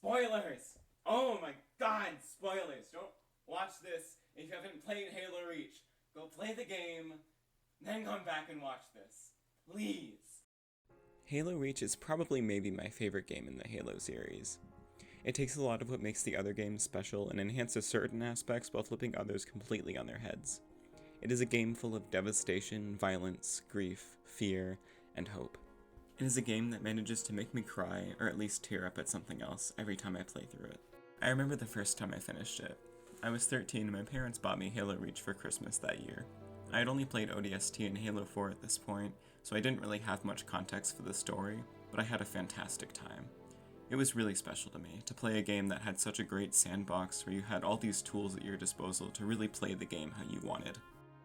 Spoilers! Oh my god, spoilers! Don't watch this if you haven't played Halo Reach. Go play the game, then come back and watch this. Please. Halo Reach is probably maybe my favorite game in the Halo series. It takes a lot of what makes the other games special and enhances certain aspects while flipping others completely on their heads. It is a game full of devastation, violence, grief, fear, and hope. It is a game that manages to make me cry, or at least tear up at something else, every time I play through it. I remember the first time I finished it. I was 13 and my parents bought me Halo Reach for Christmas that year. I had only played ODST and Halo 4 at this point, so I didn't really have much context for the story, but I had a fantastic time. It was really special to me, to play a game that had such a great sandbox where you had all these tools at your disposal to really play the game how you wanted.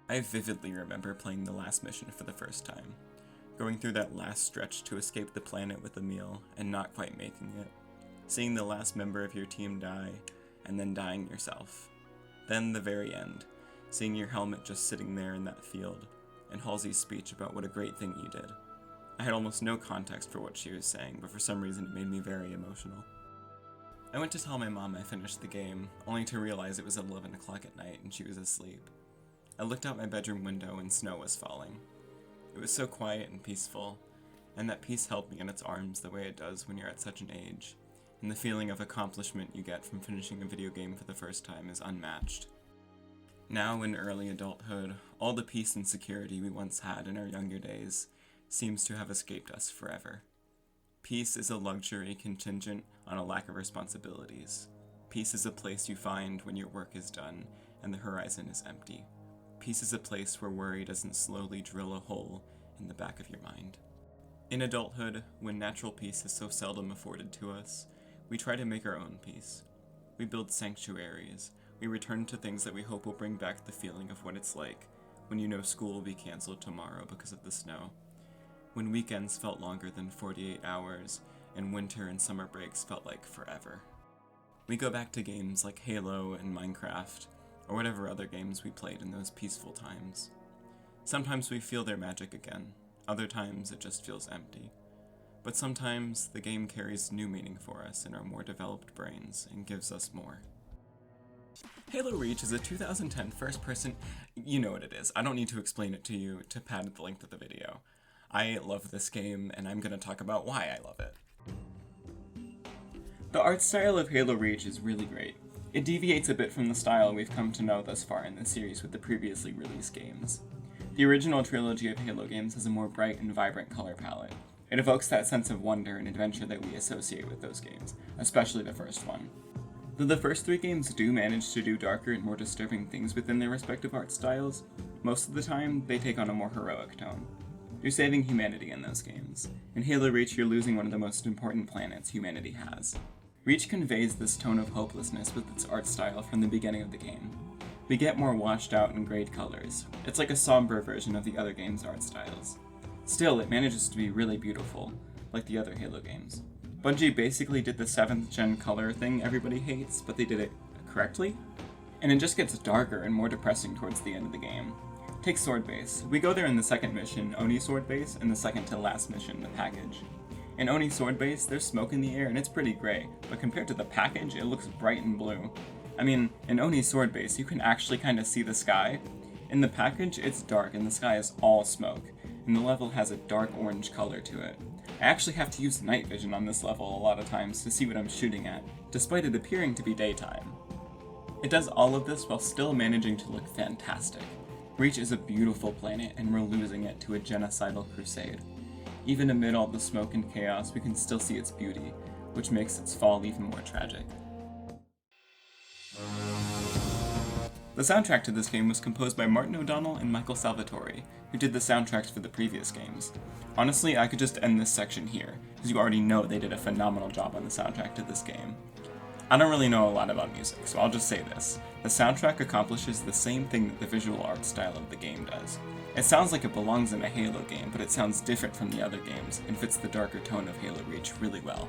I vividly remember playing the last mission for the first time. Going through that last stretch to escape the planet with a meal, and not quite making it. Seeing the last member of your team die, and then dying yourself. Then the very end, seeing your helmet just sitting there in that field, and Halsey's speech about what a great thing you did. I had almost no context for what she was saying, but for some reason it made me very emotional. I went to tell my mom I finished the game, only to realize it was 11 o'clock at night and she was asleep. I looked out my bedroom window and snow was falling. It was so quiet and peaceful, and that peace held me in its arms the way it does when you're at such an age, and the feeling of accomplishment you get from finishing a video game for the first time is unmatched. Now, in early adulthood, all the peace and security we once had in our younger days seems to have escaped us forever. Peace is a luxury contingent on a lack of responsibilities. Peace is a place you find when your work is done and the horizon is empty. Peace is a place where worry doesn't slowly drill a hole in the back of your mind. In adulthood, when natural peace is so seldom afforded to us, we try to make our own peace. We build sanctuaries. We return to things that we hope will bring back the feeling of what it's like when you know school will be canceled tomorrow because of the snow. When weekends felt longer than 48 hours, and winter and summer breaks felt like forever. We go back to games like Halo and Minecraft, or whatever other games we played in those peaceful times. Sometimes we feel their magic again, other times it just feels empty. But sometimes the game carries new meaning for us in our more developed brains and gives us more. Halo Reach is a 2010 first-person, you know what it is, I don't need to explain it to you to pad the length of the video. I love this game, and I'm going to talk about why I love it. The art style of Halo Reach is really great. It deviates a bit from the style we've come to know thus far in the series with the previously released games. The original trilogy of Halo games has a more bright and vibrant color palette. It evokes that sense of wonder and adventure that we associate with those games, especially the first one. Though the first three games do manage to do darker and more disturbing things within their respective art styles, most of the time they take on a more heroic tone. You're saving humanity in those games. In Halo Reach, you're losing one of the most important planets humanity has. Reach conveys this tone of hopelessness with its art style from the beginning of the game. We get more washed out and grayed colors. It's like a somber version of the other games' art styles. Still, it manages to be really beautiful, like the other Halo games. Bungie basically did the 7th gen color thing everybody hates, but they did it correctly. And it just gets darker and more depressing towards the end of the game. Take Sword Base. We go there in the second mission, Oni Sword Base, and the second to last mission, the package. In Oni Sword Base, there's smoke in the air and it's pretty gray, but compared to the package, it looks bright and blue. I mean, in Oni Sword Base, you can actually kind of see the sky. In the package, it's dark and the sky is all smoke, and the level has a dark orange color to it. I actually have to use night vision on this level a lot of times to see what I'm shooting at, despite it appearing to be daytime. It does all of this while still managing to look fantastic. Reach is a beautiful planet, and we're losing it to a genocidal crusade. Even amid all the smoke and chaos, we can still see its beauty, which makes its fall even more tragic. The soundtrack to this game was composed by Martin O'Donnell and Michael Salvatore, who did the soundtracks for the previous games. Honestly, I could just end this section here, because you already know they did a phenomenal job on the soundtrack to this game. I don't really know a lot about music, so I'll just say this. The soundtrack accomplishes the same thing that the visual art style of the game does. It sounds like it belongs in a Halo game, but it sounds different from the other games, and fits the darker tone of Halo Reach really well.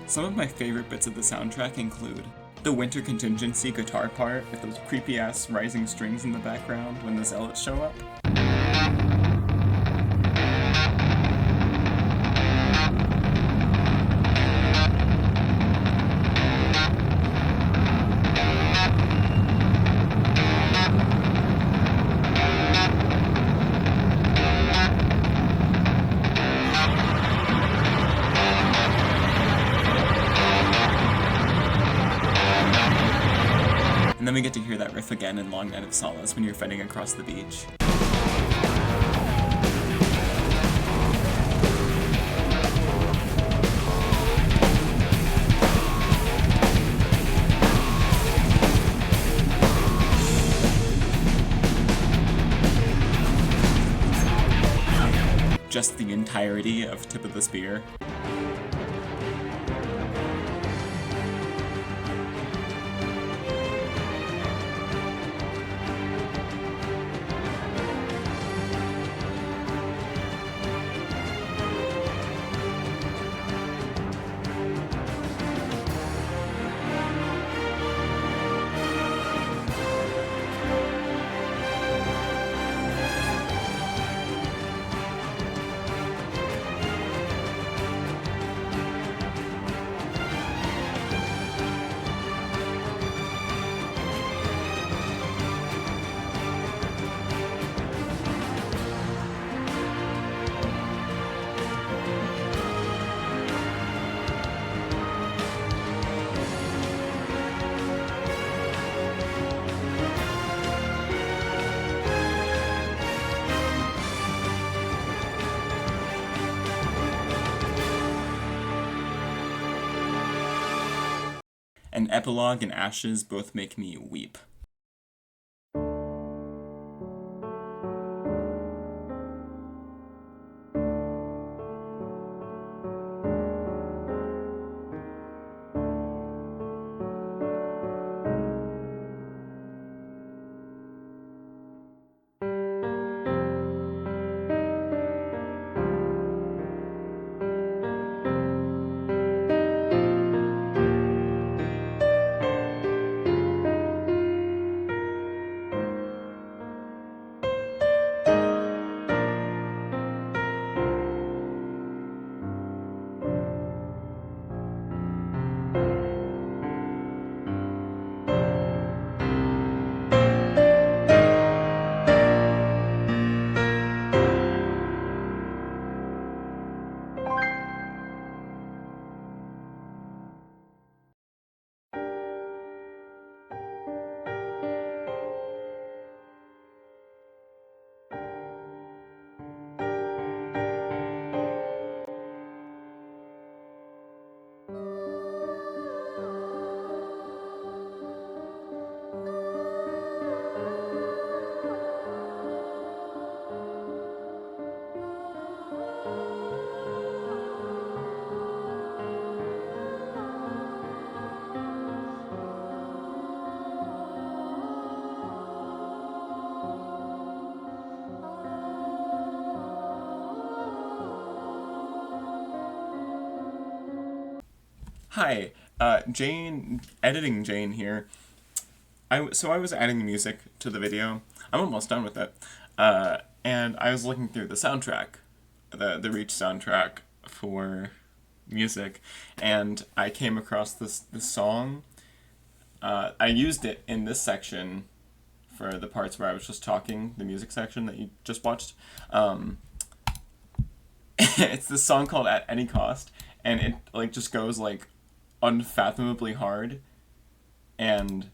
Some of my favorite bits of the soundtrack include the Winter Contingency guitar part with those creepy-ass rising strings in the background when the Zealots show up. then we get to hear that riff again in Long Night of Solace when you're fighting across the beach. Just the entirety of Tip of the Spear. And Epilogue and Ashes both make me weep. Hi, editing Jane here. I was adding music to the video. I'm almost done with it. And I was looking through the soundtrack, the Reach soundtrack for music, and I came across this song. I used it in this section for the parts where I was just talking, the music section that you just watched. It's this song called At Any Cost, and it just goes unfathomably hard, and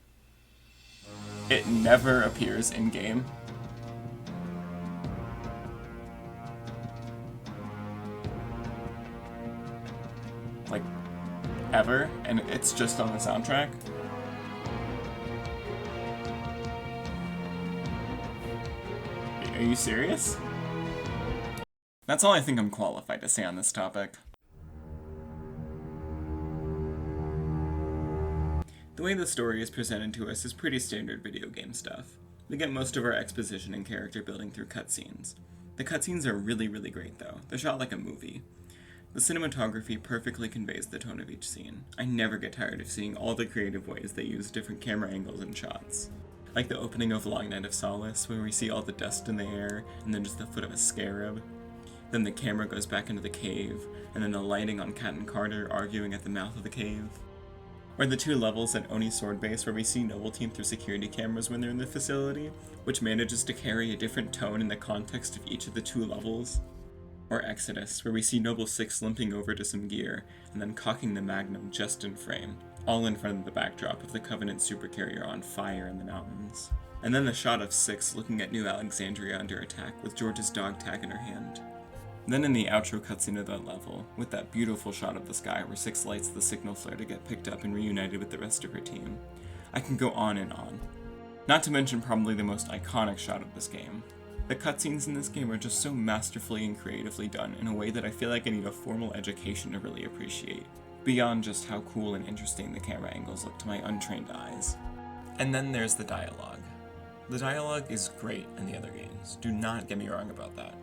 it never appears in game. Ever, and it's just on the soundtrack. Are you serious? That's all I think I'm qualified to say on this topic. The way the story is presented to us is pretty standard video game stuff. We get most of our exposition and character building through cutscenes. The cutscenes are really, really great though. They're shot like a movie. The cinematography perfectly conveys the tone of each scene. I never get tired of seeing all the creative ways they use different camera angles and shots. Like the opening of Long Night of Solace, where we see all the dust in the air, and then just the foot of a scarab. Then the camera goes back into the cave, and then the lighting on Kat and Carter arguing at the mouth of the cave. Or the two levels at Oni Sword Base, where we see Noble Team through security cameras when they're in the facility, which manages to carry a different tone in the context of each of the two levels. Or Exodus, where we see Noble 6 limping over to some gear, and then cocking the Magnum just in frame. all in front of the backdrop of the Covenant supercarrier on fire in the mountains. And then the shot of Six looking at New Alexandria under attack with George's dog tag in her hand. Then in the outro cutscene of that level, with that beautiful shot of the sky where Six lights the signal flare to get picked up and reunited with the rest of her team. I can go on and on. Not to mention probably the most iconic shot of this game. The cutscenes in this game are just so masterfully and creatively done in a way that I feel like I need a formal education to really appreciate, beyond just how cool and interesting the camera angles look to my untrained eyes. And then there's the dialogue. The dialogue is great in the other games, do not get me wrong about that.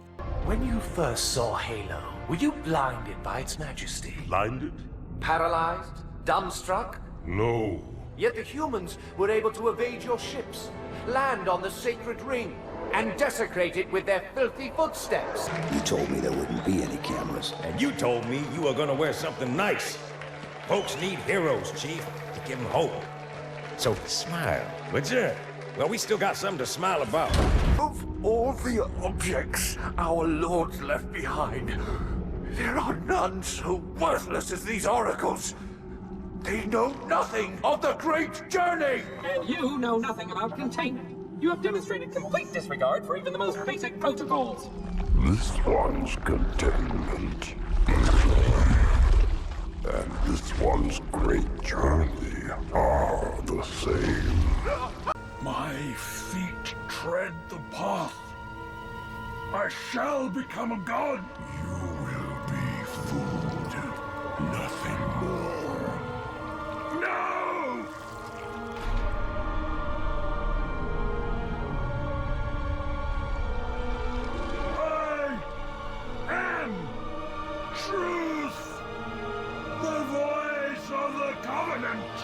When you first saw Halo, were you blinded by its majesty? Blinded? Paralyzed? Dumbstruck? No. Yet the humans were able to evade your ships, land on the sacred ring, and desecrate it with their filthy footsteps. You told me there wouldn't be any cameras. And you told me you were gonna wear something nice. Folks need heroes, Chief, to give them hope. So smile, would you? Well, we still got something to smile about. Of all the objects our lords left behind, there are none so worthless as these oracles. They know nothing of the great journey! And you know nothing about containment. You have demonstrated complete disregard for even the most basic protocols. This one's containment. And this one's great journey are the same. My feet tread the path. I shall become a god. You will be food, nothing more. No! I am truth, the voice of the Covenant.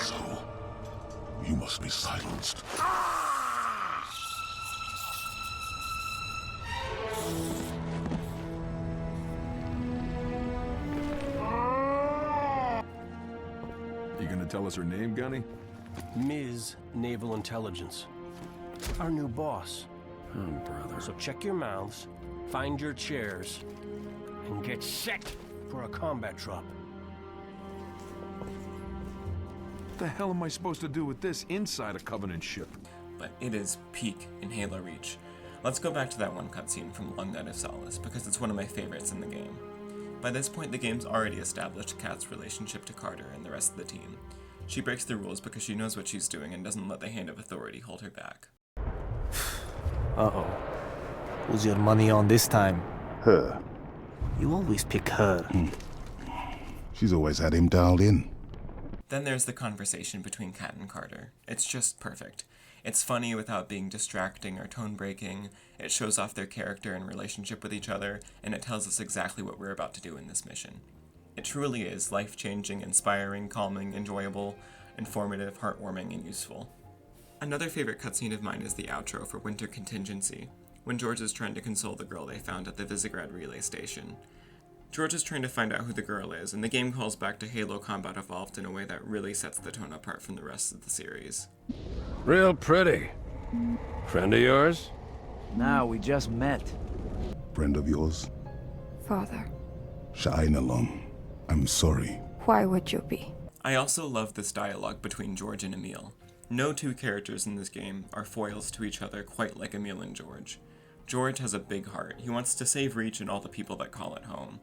So, you must be silenced. You gonna tell us her name, Gunny? Ms. Naval Intelligence. Our new boss. Oh, brother. So check your mouths, find your chairs, and get set for a combat drop. What the hell am I supposed to do with this inside a Covenant ship? But it is peak in Halo Reach. Let's go back to that one cutscene from Long Night of Solace, because it's one of my favorites in the game. By this point, the game's already established Kat's relationship to Carter and the rest of the team. She breaks the rules because she knows what she's doing and doesn't let the hand of authority hold her back. Uh-oh. Who's your money on this time? Her. You always pick her. She's always had him dialed in. Then there's the conversation between Kat and Carter. It's just perfect. It's funny without being distracting or tone-breaking, it shows off their character and relationship with each other, and it tells us exactly what we're about to do in this mission. It truly is life-changing, inspiring, calming, enjoyable, informative, heartwarming, and useful. Another favorite cutscene of mine is the outro for Winter Contingency, when George is trying to console the girl they found at the Visegrad relay station. George is trying to find out who the girl is, and the game calls back to Halo Combat Evolved in a way that really sets the tone apart from the rest of the series. Real pretty. Friend of yours? Now we just met. Friend of yours? Father, Shine along. I'm sorry. why would you be? I also love this dialogue between George and Emil. No two characters in this game are foils to each other quite like Emil and George. George has a big heart. He wants to save Reach and all the people that call it home.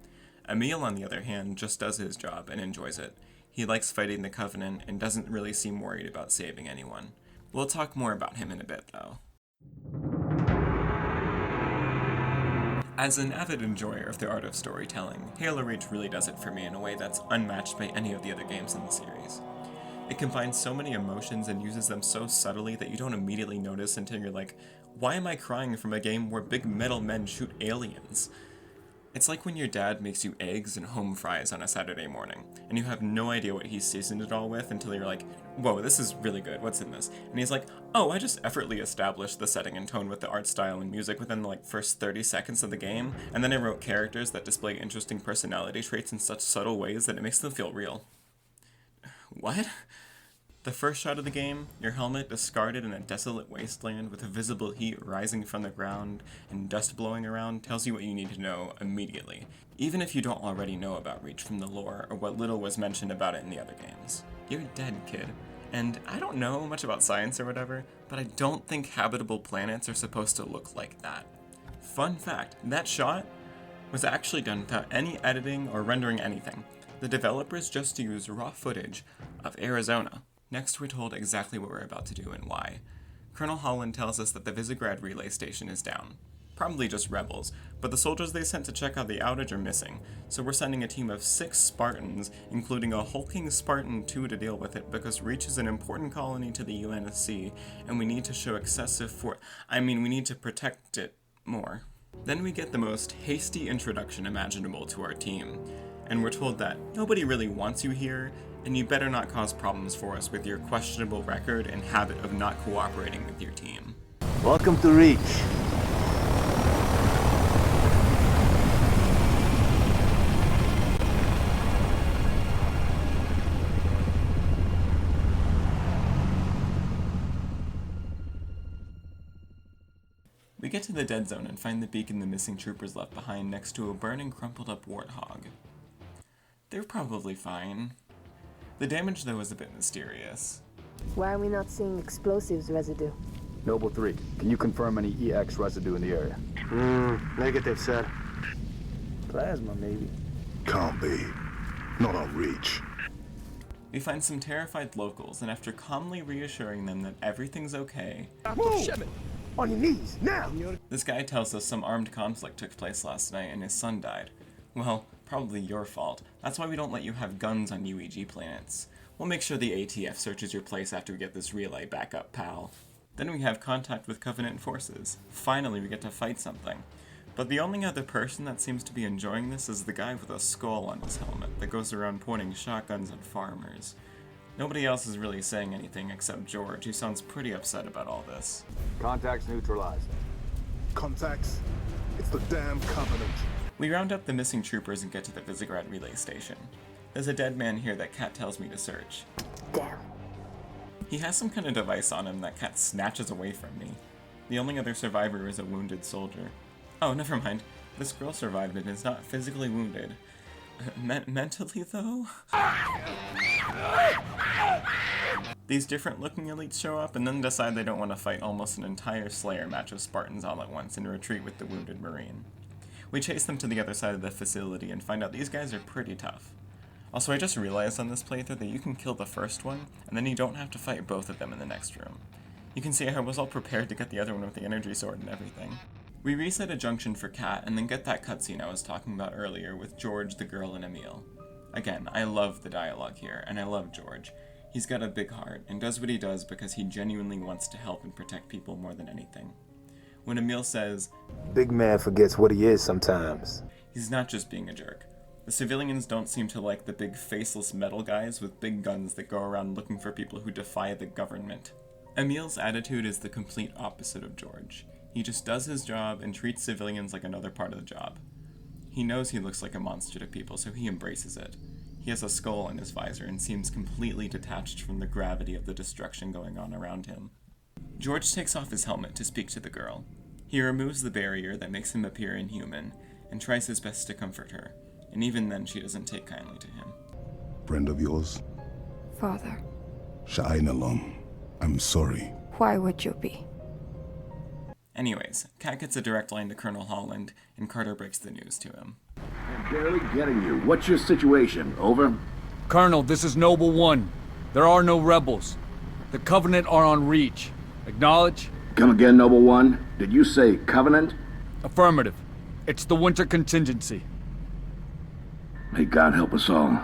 Emil, on the other hand, just does his job and enjoys it. He likes fighting the Covenant and doesn't really seem worried about saving anyone. We'll talk more about him in a bit, though. As an avid enjoyer of the art of storytelling, Halo Reach really does it for me in a way that's unmatched by any of the other games in the series. It combines so many emotions and uses them so subtly that you don't immediately notice until you're like, why am I crying from a game where big metal men shoot aliens? It's like when your dad makes you eggs and home fries on a Saturday morning, and you have no idea what he's seasoned it all with until you're like, whoa, this is really good, what's in this? And he's like, oh, I just effortlessly established the setting and tone with the art style and music within the first 30 seconds of the game, and then I wrote characters that display interesting personality traits in such subtle ways that it makes them feel real. What? The first shot of the game, your helmet discarded in a desolate wasteland with a visible heat rising from the ground and dust blowing around, tells you what you need to know immediately, even if you don't already know about Reach from the lore or what little was mentioned about it in the other games. You're dead, kid. And I don't know much about science or whatever, but I don't think habitable planets are supposed to look like that. Fun fact, that shot was actually done without any editing or rendering anything. The developers just used raw footage of Arizona. Next, we're told exactly what we're about to do and why. Colonel Holland tells us that the Visegrad relay station is down. Probably just rebels, but the soldiers they sent to check out the outage are missing, so we're sending a team of 6 Spartans, including a hulking Spartan 2 to deal with it because Reach is an important colony to the UNSC, and we need to show we need to protect it more. Then we get the most hasty introduction imaginable to our team, and we're told that nobody really wants you here, and you better not cause problems for us with your questionable record and habit of not cooperating with your team. Welcome to Reach. We get to the dead zone and find the beacon the missing troopers left behind next to a burning, crumpled up warthog. They're probably fine. The damage, though, is a bit mysterious. Why are we not seeing explosives residue? Noble 3, can you confirm any EX residue in the area? Negative, sir. Plasma, maybe. Can't be. Not on Reach. We find some terrified locals, and after calmly reassuring them that everything's okay, On your knees, now! this guy tells us some armed conflict took place last night and his son died. Well, probably your fault. That's why we don't let you have guns on UEG planets. We'll make sure the ATF searches your place after we get this relay back up, pal. Then we have contact with Covenant forces. Finally, we get to fight something. But the only other person that seems to be enjoying this is the guy with a skull on his helmet that goes around pointing shotguns at farmers. Nobody else is really saying anything except George, who sounds pretty upset about all this. Contacts neutralized. Contacts? It's the damn Covenant. We round up the missing troopers and get to the Visegrad relay station. There's a dead man here that Kat tells me to search. Damn. He has some kind of device on him that Kat snatches away from me. The only other survivor is a wounded soldier. Oh, never mind. This girl survived and is not physically wounded. Mentally, though? These different looking elites show up and then decide they don't want to fight almost an entire Slayer match of Spartans all at once and retreat with the wounded Marine. We chase them to the other side of the facility and find out these guys are pretty tough. Also, I just realized on this playthrough that you can kill the first one, and then you don't have to fight both of them in the next room. You can see I was all prepared to get the other one with the energy sword and everything. We reset a junction for Kat, and then get that cutscene I was talking about earlier with George, the girl, and Emil. Again, I love the dialogue here, and I love George. He's got a big heart, and does what he does because he genuinely wants to help and protect people more than anything. When Emil says, Big man forgets what he is sometimes. he's not just being a jerk. The civilians don't seem to like the big faceless metal guys with big guns that go around looking for people who defy the government. Emil's attitude is the complete opposite of George. He just does his job and treats civilians like another part of the job. He knows he looks like a monster to people, so he embraces it. He has a skull on his visor and seems completely detached from the gravity of the destruction going on around him. George takes off his helmet to speak to the girl. He removes the barrier that makes him appear inhuman, and tries his best to comfort her, and even then she doesn't take kindly to him. Friend of yours? Father. Sha'inalon. I'm sorry. Why would you be? Anyways, Kat gets a direct line to Colonel Holland, and Carter breaks the news to him. I'm barely getting you. What's your situation? Over? Colonel, this is Noble 1. There are no rebels. The Covenant are on Reach. Acknowledge? Come again, Noble 1. Did you say Covenant? Affirmative. It's the winter contingency. May God help us all.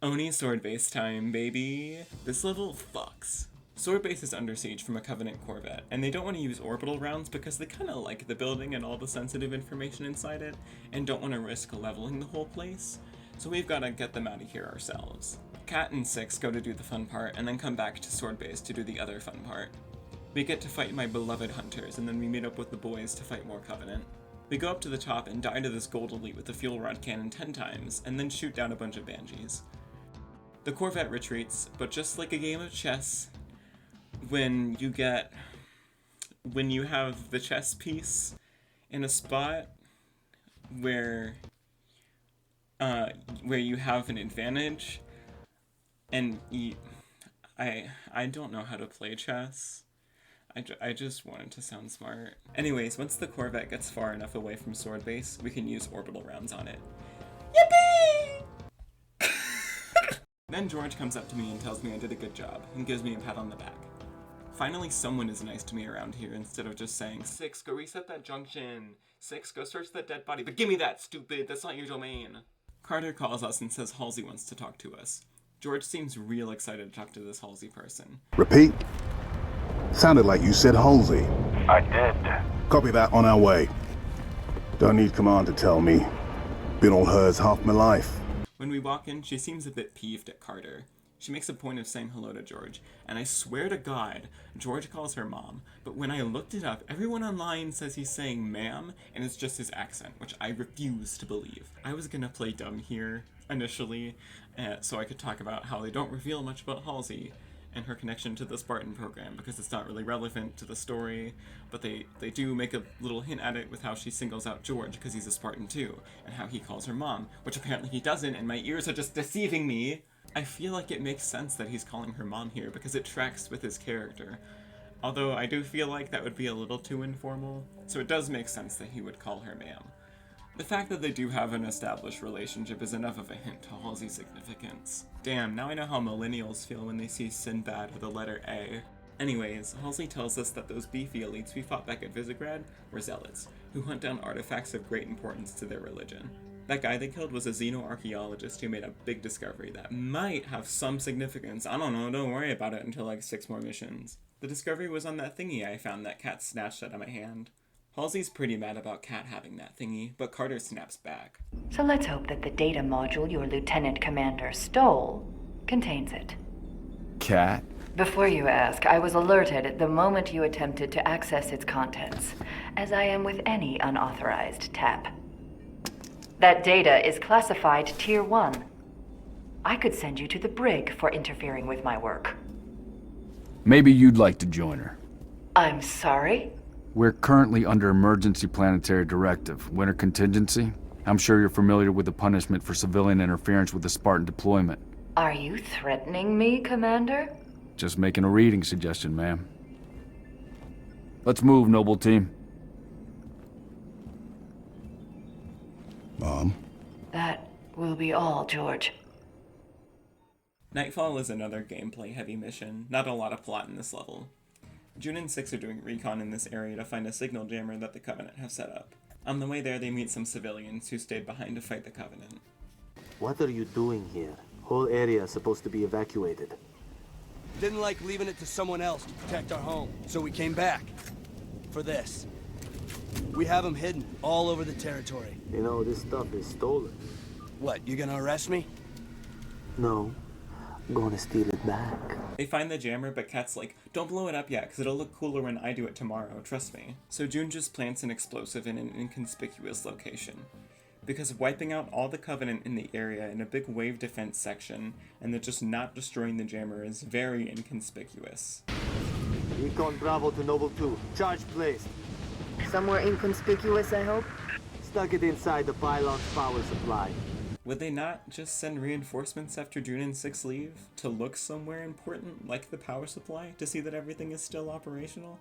Oni sword base time, baby. This level fucks. Sword base is under siege from a Covenant corvette, and they don't want to use orbital rounds because they kinda like the building and all the sensitive information inside it, and don't want to risk leveling the whole place, so we've gotta get them out of here ourselves. Kat and Six go to do the fun part, and then come back to sword base to do the other fun part. We get to fight my beloved hunters, and then we meet up with the boys to fight more Covenant. We go up to the top and die to this gold elite with the fuel rod cannon 10 times, and then shoot down a bunch of banshees. The Corvette retreats, but just like a game of chess, when you have the chess piece in a spot where you have an advantage, and I don't know how to play chess. I just wanted to sound smart. Anyways, once the Corvette gets far enough away from Sword Base, we can use orbital rounds on it. Yippee! Then George comes up to me and tells me I did a good job, and gives me a pat on the back. Finally, someone is nice to me around here instead of just saying, 6, go reset that junction. 6, go search that dead body. But give me that, stupid! That's not your domain! Carter calls us and says Halsey wants to talk to us. George seems real excited to talk to this Halsey person. Repeat. Sounded like you said Halsey. I did. Copy that, on our way. Don't need command to tell me. Been all hers half my life. When we walk in, she seems a bit peeved at Carter. She makes a point of saying hello to George, and I swear to God, George calls her mom, but when I looked it up, everyone online says he's saying ma'am, and it's just his accent, which I refuse to believe. I was gonna play dumb here, initially, so I could talk about how they don't reveal much about Halsey and her connection to the Spartan program, because it's not really relevant to the story, but they do make a little hint at it with how she singles out George because he's a Spartan too, and how he calls her mom, which apparently he doesn't, and my ears are just deceiving me. I feel like it makes sense that he's calling her mom here because it tracks with his character, although I do feel like that would be a little too informal, so it does make sense that he would call her ma'am. The fact that they do have an established relationship is enough of a hint to Halsey's significance. Damn, now I know how millennials feel when they see Sinbad with the letter A. Anyways, Halsey tells us that those beefy elites we fought back at Visegrad were zealots, who hunt down artifacts of great importance to their religion. That guy they killed was a xenoarchaeologist who made a big discovery that might have some significance. I don't know, don't worry about it until like 6 more missions. The discovery was on that thingy I found that Kat snatched out of my hand. Halsey's pretty mad about Kat having that thingy, but Carter snaps back. So let's hope that the data module your lieutenant commander stole contains it. Kat? Before you ask, I was alerted the moment you attempted to access its contents, as I am with any unauthorized tap. That data is classified Tier 1. I could send you to the brig for interfering with my work. Maybe you'd like to join her. I'm sorry? We're currently under emergency planetary directive, winter contingency. I'm sure you're familiar with the punishment for civilian interference with the Spartan deployment. Are you threatening me, Commander? Just making a reading suggestion, ma'am. Let's move, noble team. Mom? That will be all, George. Nightfall is another gameplay-heavy mission, not a lot of plot in this level. June and 6 are doing recon in this area to find a signal jammer that the Covenant have set up. On the way there, they meet some civilians who stayed behind to fight the Covenant. What are you doing here? Whole area is supposed to be evacuated. Didn't like leaving it to someone else to protect our home, so we came back. For this. We have them hidden all over the territory. You know, this stuff is stolen. What, you gonna arrest me? No. I'm gonna steal it back. They find the jammer, but Kat's like, don't blow it up yet, because it'll look cooler when I do it tomorrow, trust me. So June just plants an explosive in an inconspicuous location. Because wiping out all the Covenant in the area in a big wave defense section, and then just not destroying the jammer is very inconspicuous. Recon Bravo to Noble 2. Charge placed. Somewhere inconspicuous, I hope? Stuck it inside the pylon's power supply. Would they not just send reinforcements after June and 6 leave to look somewhere important, like the power supply, to see that everything is still operational?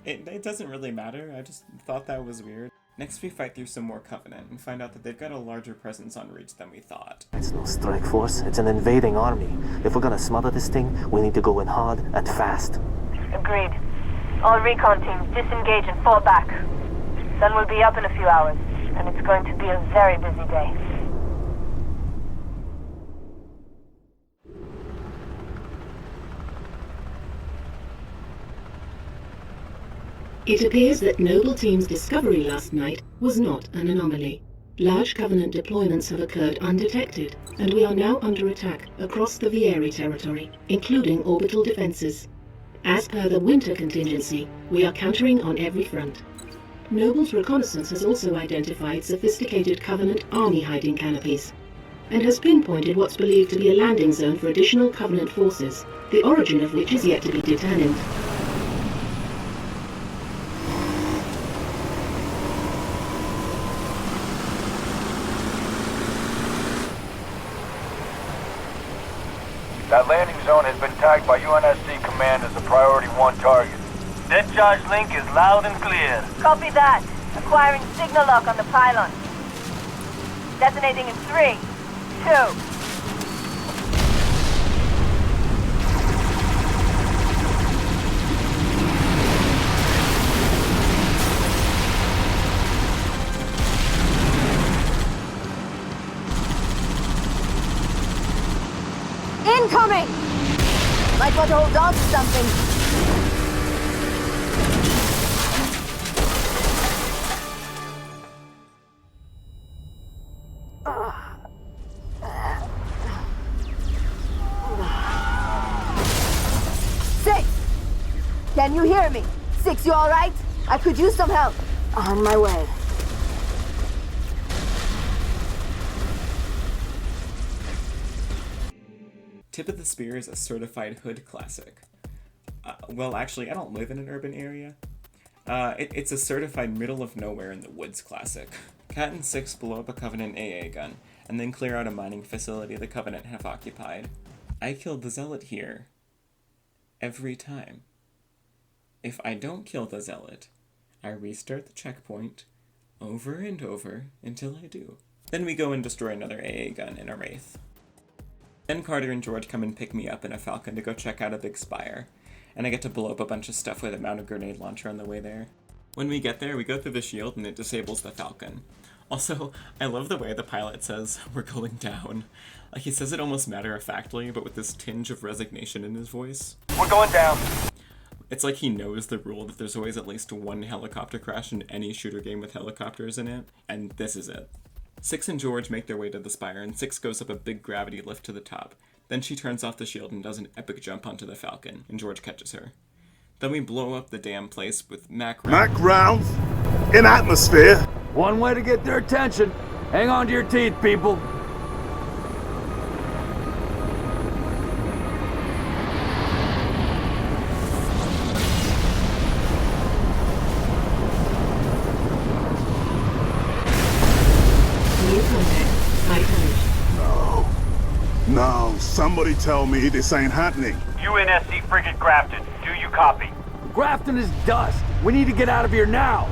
It doesn't really matter, I just thought that was weird. Next we fight through some more Covenant and find out that they've got a larger presence on Reach than we thought. It's no strike force, it's an invading army. If we're gonna smother this thing, we need to go in hard and fast. Agreed. All recon teams disengage and fall back. Sun will be up in a few hours, and it's going to be a very busy day. It appears that Noble Team's discovery last night was not an anomaly. Large Covenant deployments have occurred undetected, and we are now under attack across the Vieri territory, including orbital defenses. As per the winter contingency, we are countering on every front. Noble's reconnaissance has also identified sophisticated Covenant army hiding canopies. and has pinpointed what's believed to be a landing zone for additional Covenant forces, the origin of which is yet to be determined. That landing zone has been tagged by UNSC Command as a Priority 1 target. Dead charge link is loud and clear. Copy that. Acquiring signal lock on the pylon. Detonating in 3, 2... Incoming! Might want to hold on to something. Six! Can you hear me? Six, you alright? I could use some help. On my way. Tip of the Spear is a certified hood classic. Well, actually, I don't live in an urban area. It's a certified middle of nowhere in the woods classic. Cat and Six blow up a Covenant AA gun, and then clear out a mining facility the Covenant have occupied. I killed the Zealot here. Every time. If I don't kill the Zealot, I restart the checkpoint over and over until I do. Then we go and destroy another AA gun in a Wraith. Then Carter and George come and pick me up in a Falcon to go check out a big spire, and I get to blow up a bunch of stuff with a mounted grenade launcher on the way there. When we get there, we go through the shield and it disables the Falcon. Also, I love the way the pilot says, "We're going down." Like, he says it almost matter-of-factly, but with this tinge of resignation in his voice. We're going down. It's like he knows the rule that there's always at least one helicopter crash in any shooter game with helicopters in it, and this is it. Six and George make their way to the spire, and Six goes up a big gravity lift to the top. Then she turns off the shield and does an epic jump onto the Falcon, and George catches her. Then we blow up the damn place with Mac rounds in atmosphere. One way to get their attention. Hang on to your teeth, people. No, somebody tell me this ain't happening. UNSC frigate Grafton. Do you copy? Grafton is dust. We need to get out of here now.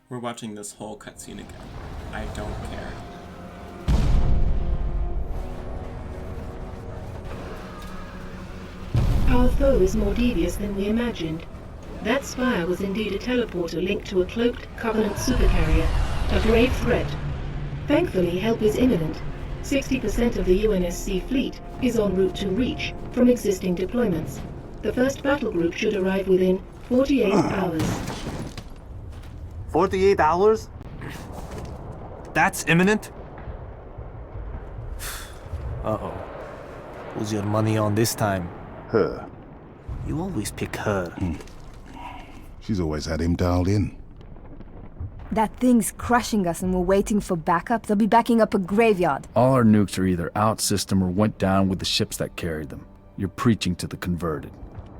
We're watching this whole cutscene again. I don't care. Our foe is more devious than we imagined. That spire was indeed a teleporter linked to a cloaked Covenant supercarrier, a grave threat. Thankfully, help is imminent. 60% of the UNSC fleet is en route to Reach from existing deployments. The first battle group should arrive within 48 hours. 48 hours? That's imminent? Uh-oh. Who's your money on this time? Her. You always pick her. She's always had him dialed in. That thing's crushing us and we're waiting for backup. They'll be backing up a graveyard. All our nukes are either out system or went down with the ships that carried them. You're preaching to the converted.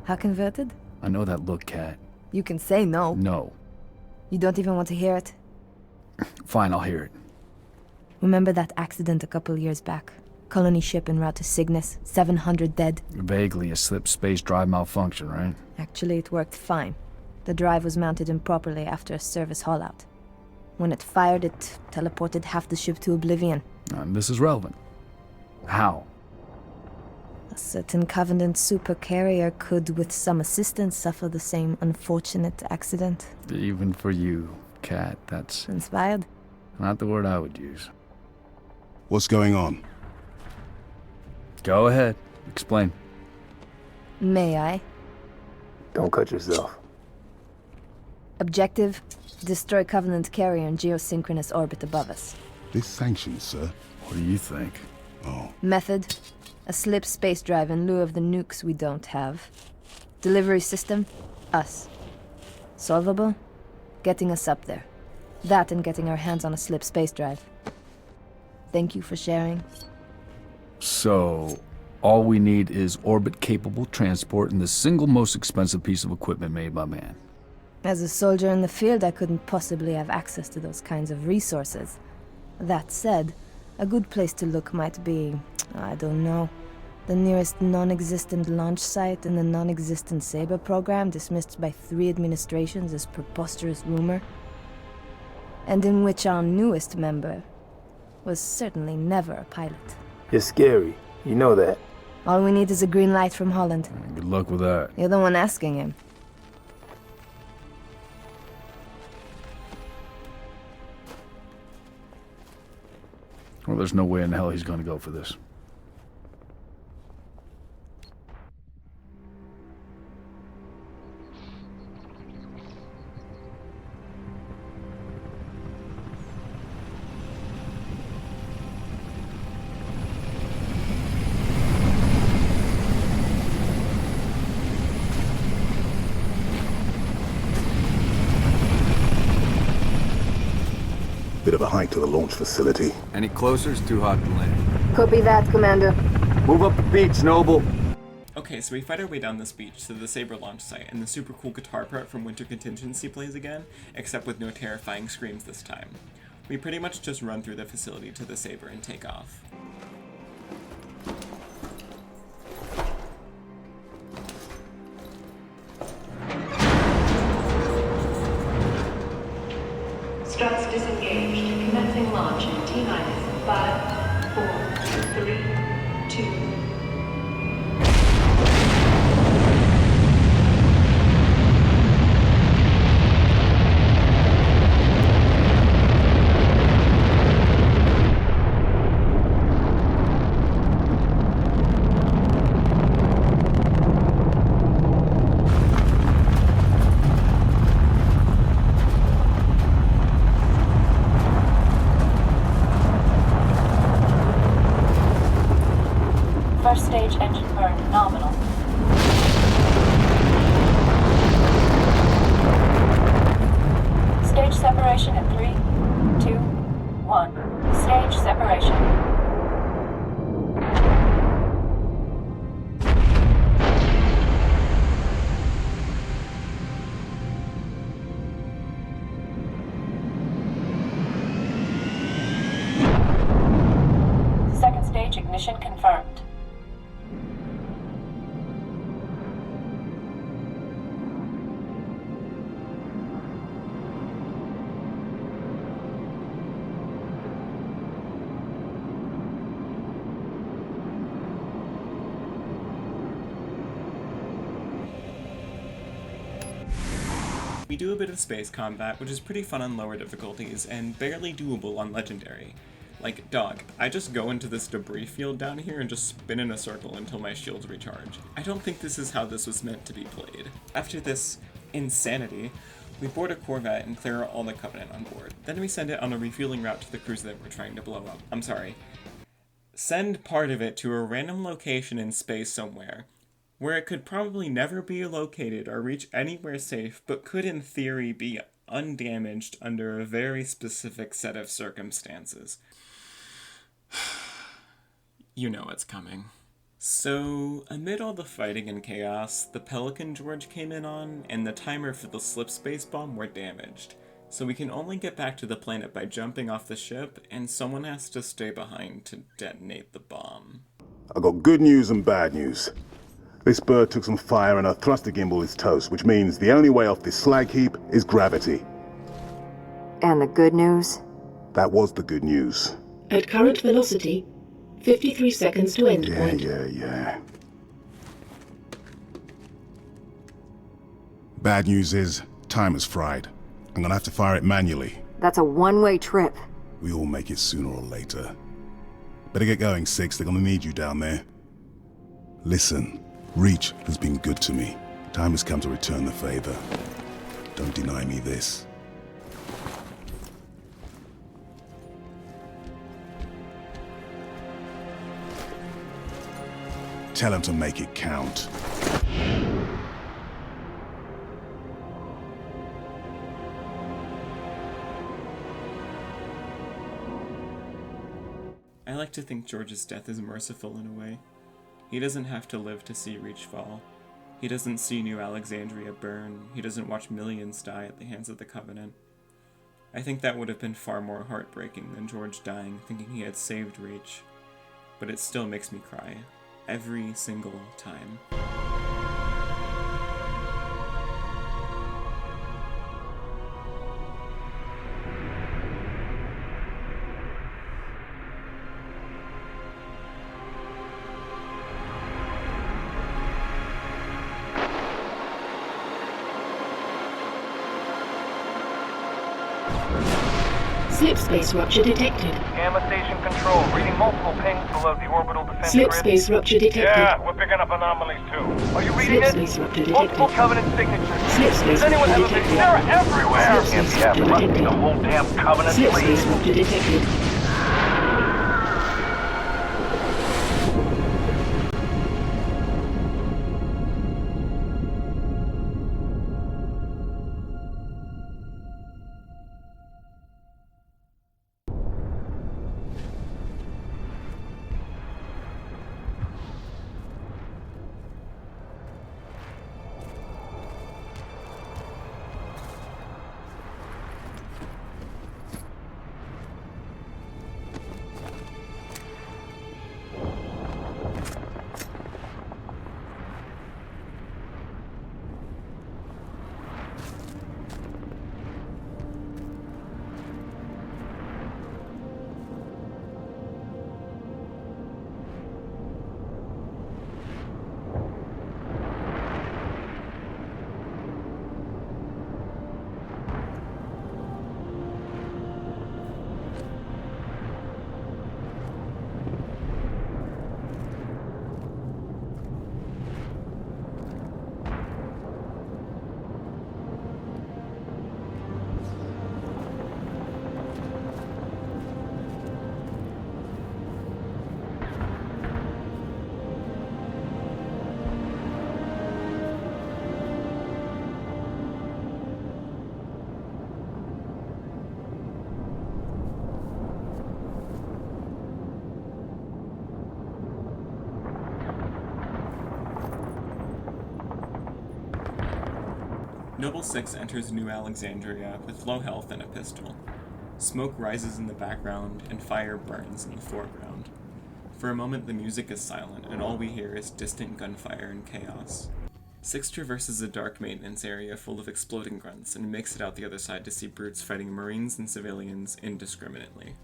How converted? I know that look, Cat. You can say no. No. You don't even want to hear it? Fine, I'll hear it. Remember that accident a couple years back? Colony ship en route to Cygnus, 700 dead. Vaguely a slip space drive malfunction, right? Actually, it worked fine. The drive was mounted improperly after a service haul-out. When it fired, it teleported half the ship to oblivion. This is relevant. How? A certain Covenant supercarrier could, with some assistance, suffer the same unfortunate accident. Even for you, Cat, that's... Inspired? Not the word I would use. What's going on? Go ahead. Explain. May I? Don't cut yourself. Objective: destroy Covenant carrier in geosynchronous orbit above us. This sanctions, sir. What do you think? Method? A slip space drive in lieu of the nukes we don't have. Delivery system? Us. Solvable? Getting us up there. That and getting our hands on a slip space drive. Thank you for sharing. So, all we need is orbit-capable transport and the single most expensive piece of equipment made by man. As a soldier in the field, I couldn't possibly have access to those kinds of resources. That said, a good place to look might be, I don't know, the nearest non-existent launch site in the non-existent Saber program dismissed by 3 administrations as preposterous rumor, and in which our newest member was certainly never a pilot. You're scary. You know that. All we need is a green light from Holland. Good luck with that. You're the one asking him. Well, there's no way in hell he's gonna go for this. Bit of a hike to the launch facility. Any closer is too hot to land. Copy that, Commander. Move up the beach, Noble. Okay, so we fight our way down this beach to the Saber launch site, and the super cool guitar part from Winter Contingency plays again, except with no terrifying screams this time. We pretty much just run through the facility to the Saber and take off. Struts disengaged. Commencing launch in T-minus 5, 4, 3, 2. First stage engine burn nominal. Stage separation in 3, 2, 1. Stage separation. Second stage ignition confirmed. We do a bit of space combat, which is pretty fun on lower difficulties, and barely doable on legendary. Like, dog, I just go into this debris field down here and just spin in a circle until my shields recharge. I don't think this is how this was meant to be played. After this insanity, we board a Corvette and clear out all the Covenant on board. Then we send it on a refueling route to the cruiser that we're trying to blow up. I'm sorry. Send part of it to a random location in space somewhere, where it could probably never be located or reach anywhere safe, but could in theory be undamaged under a very specific set of circumstances. You know what's coming. So, amid all the fighting and chaos, the Pelican George came in on, and the timer for the slip space bomb were damaged. So we can only get back to the planet by jumping off the ship, and someone has to stay behind to detonate the bomb. I got good news and bad news. This bird took some fire and our thruster gimbal is toast, which means the only way off this slag heap is gravity. And the good news? That was the good news. At current velocity, 53 seconds to end point. Yeah. Bad news is, time is fried. I'm gonna have to fire it manually. That's a one-way trip. We all make it sooner or later. Better get going, Six. They're gonna need you down there. Listen, Reach has been good to me. Time has come to return the favor. Don't deny me this. Tell him to make it count. I like to think George's death is merciful in a way. He doesn't have to live to see Reach fall. He doesn't see New Alexandria burn. He doesn't watch millions die at the hands of the Covenant. I think that would have been far more heartbreaking than George dying thinking he had saved Reach. But it still makes me cry. Every single time. Slip space rupture detected. Gamma station control, reading multiple pings below the orbital defense Slip grid. space rupture detected. Yeah, we're picking up anomalies too. Are you reading Slip it? space rupture detected. Multiple Covenant signatures. Slip space Does anyone have rupture a big... detected. They're everywhere! Slip space rupture detected. The whole damn Covenant, Slip please. space rupture detected. Noble 6 enters New Alexandria with low health and a pistol. Smoke rises in the background and fire burns in the foreground. For a moment the music is silent and all we hear is distant gunfire and chaos. 6 traverses a dark maintenance area full of exploding grunts and makes it out the other side to see brutes fighting Marines and civilians indiscriminately.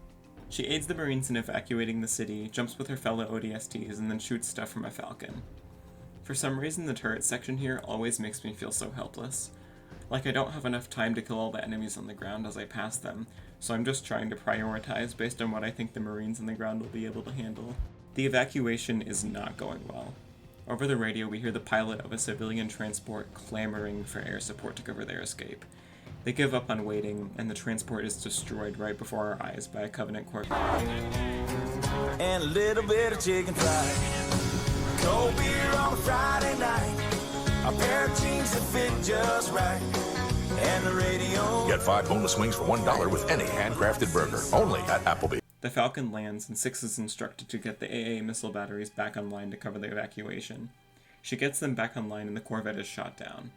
She aids the Marines in evacuating the city, jumps with her fellow ODSTs, and then shoots stuff from a Falcon. For some reason the turret section here always makes me feel so helpless. Like I don't have enough time to kill all the enemies on the ground as I pass them, so I'm just trying to prioritize based on what I think the Marines on the ground will be able to handle. The evacuation is not going well. Over the radio we hear the pilot of a civilian transport clamoring for air support to cover their escape. They give up on waiting, and the transport is destroyed right before our eyes by a Covenant Corps. And a little bit of chicken fried. Cold beer on a Friday night. A pair of jeans that fit just right. And the radio. Get 5 boneless wings for $1 with any handcrafted burger. Only at Applebee's. The Falcon lands, and 6 is instructed to get the AA missile batteries back online to cover the evacuation. She gets them back online and the Corvette is shot down.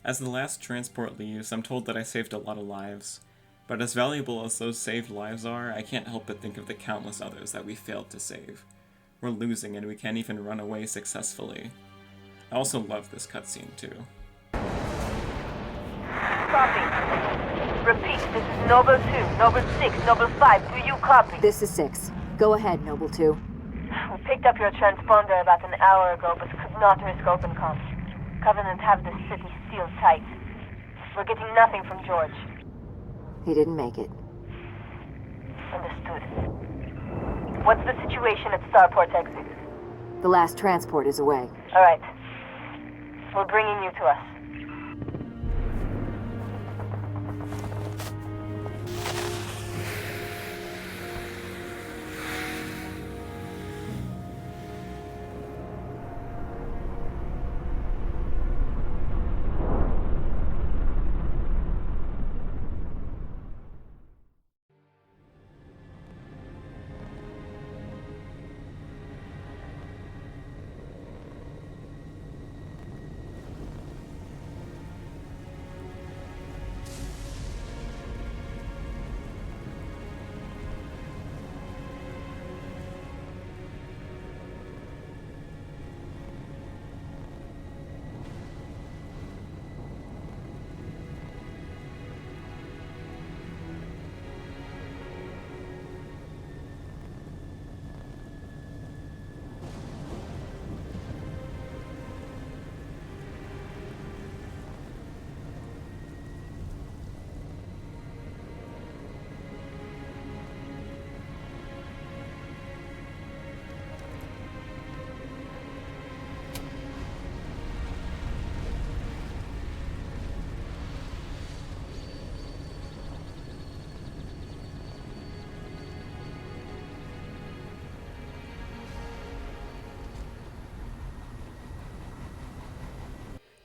As the last transport leaves, I'm told that I saved a lot of lives. But as valuable as those saved lives are, I can't help but think of the countless others that we failed to save. We're losing and we can't even run away successfully. I also love this cutscene too. Copy. Repeat, this is Noble 2, Noble 6, Noble 5. Do you copy? This is 6. Go ahead, Noble 2. We picked up your transponder about an hour ago, but could not risk open comms. Covenant have the city sealed tight. We're getting nothing from George. He didn't make it. Understood. What's the situation at Starport exit? The last transport is away. All right. We're bringing you to us.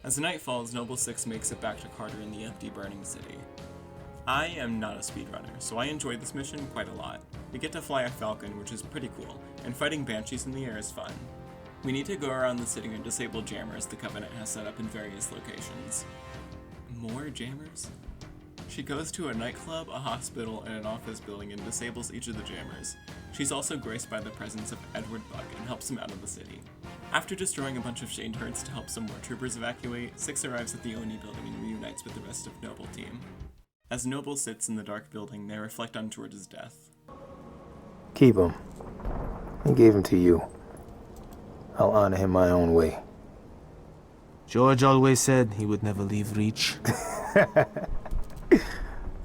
As the night falls, Noble 6 makes it back to Carter in the empty, burning city. I am not a speedrunner, so I enjoyed this mission quite a lot. We get to fly a Falcon, which is pretty cool, and fighting Banshees in the air is fun. We need to go around the city and disable jammers the Covenant has set up in various locations. More jammers? She goes to a nightclub, a hospital, and an office building and disables each of the jammers. She's also graced by the presence of Edward Buck and helps him out of the city. After destroying a bunch of shade turrets to help some more troopers evacuate, 6 arrives at the Oni building and reunites with the rest of Noble team. As Noble sits in the dark building, they reflect on George's death. Keep him. I gave him to you. I'll honor him my own way. George always said he would never leave Reach.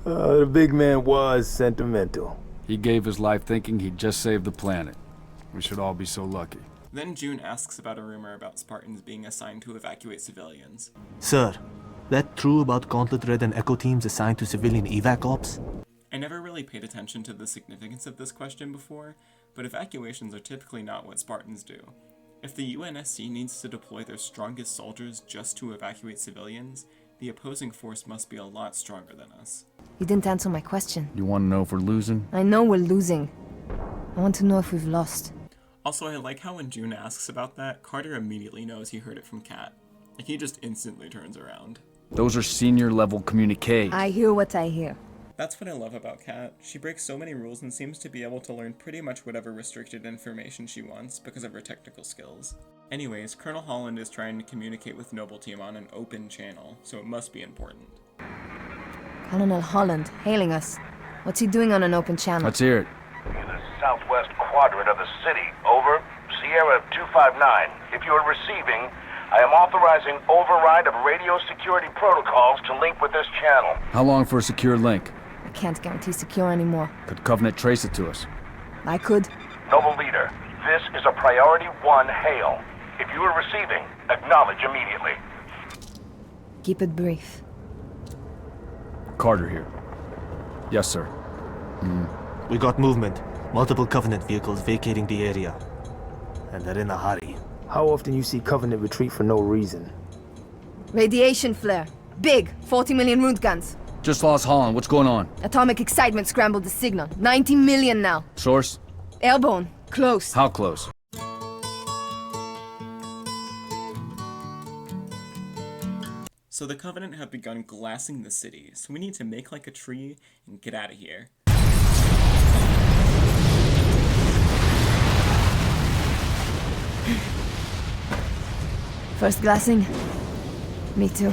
The big man was sentimental. He gave his life thinking he'd just saved the planet. We should all be so lucky. Then June asks about a rumor about Spartans being assigned to evacuate civilians. Sir, that true about Gauntlet Red and Echo teams assigned to civilian evac ops? I never really paid attention to the significance of this question before, but evacuations are typically not what Spartans do. If the UNSC needs to deploy their strongest soldiers just to evacuate civilians, the opposing force must be a lot stronger than us. You didn't answer my question. You want to know if we're losing? I know we're losing. I want to know if we've lost. Also, I like how when June asks about that, Carter immediately knows he heard it from Kat. Like, he just instantly turns around. Those are senior level communiques. I hear what I hear. That's what I love about Kat. She breaks so many rules and seems to be able to learn pretty much whatever restricted information she wants because of her technical skills. Anyways, Colonel Holland is trying to communicate with Noble Team on an open channel, so it must be important. Colonel Holland, hailing us. What's he doing on an open channel? Let's hear it. In the southwest quadrant of the city. Over. Sierra 259. If you are receiving, I am authorizing override of radio security protocols to link with this channel. How long for a secure link? I can't guarantee secure anymore. Could Covenant trace it to us? I could. Noble Leader, this is a Priority 1 hail. If you are receiving, acknowledge immediately. Keep it brief. Carter here. Yes, sir. We got movement. Multiple Covenant vehicles vacating the area. And they're in a hurry. How often you see Covenant retreat for no reason? Radiation flare. Big. 40 million root guns. Just lost Holland. What's going on? Atomic excitement scrambled the signal. 90 million now. Source? Airborne. Close. How close? So the Covenant have begun glassing the city, so we need to make like a tree and get out of here. First glassing? Me too.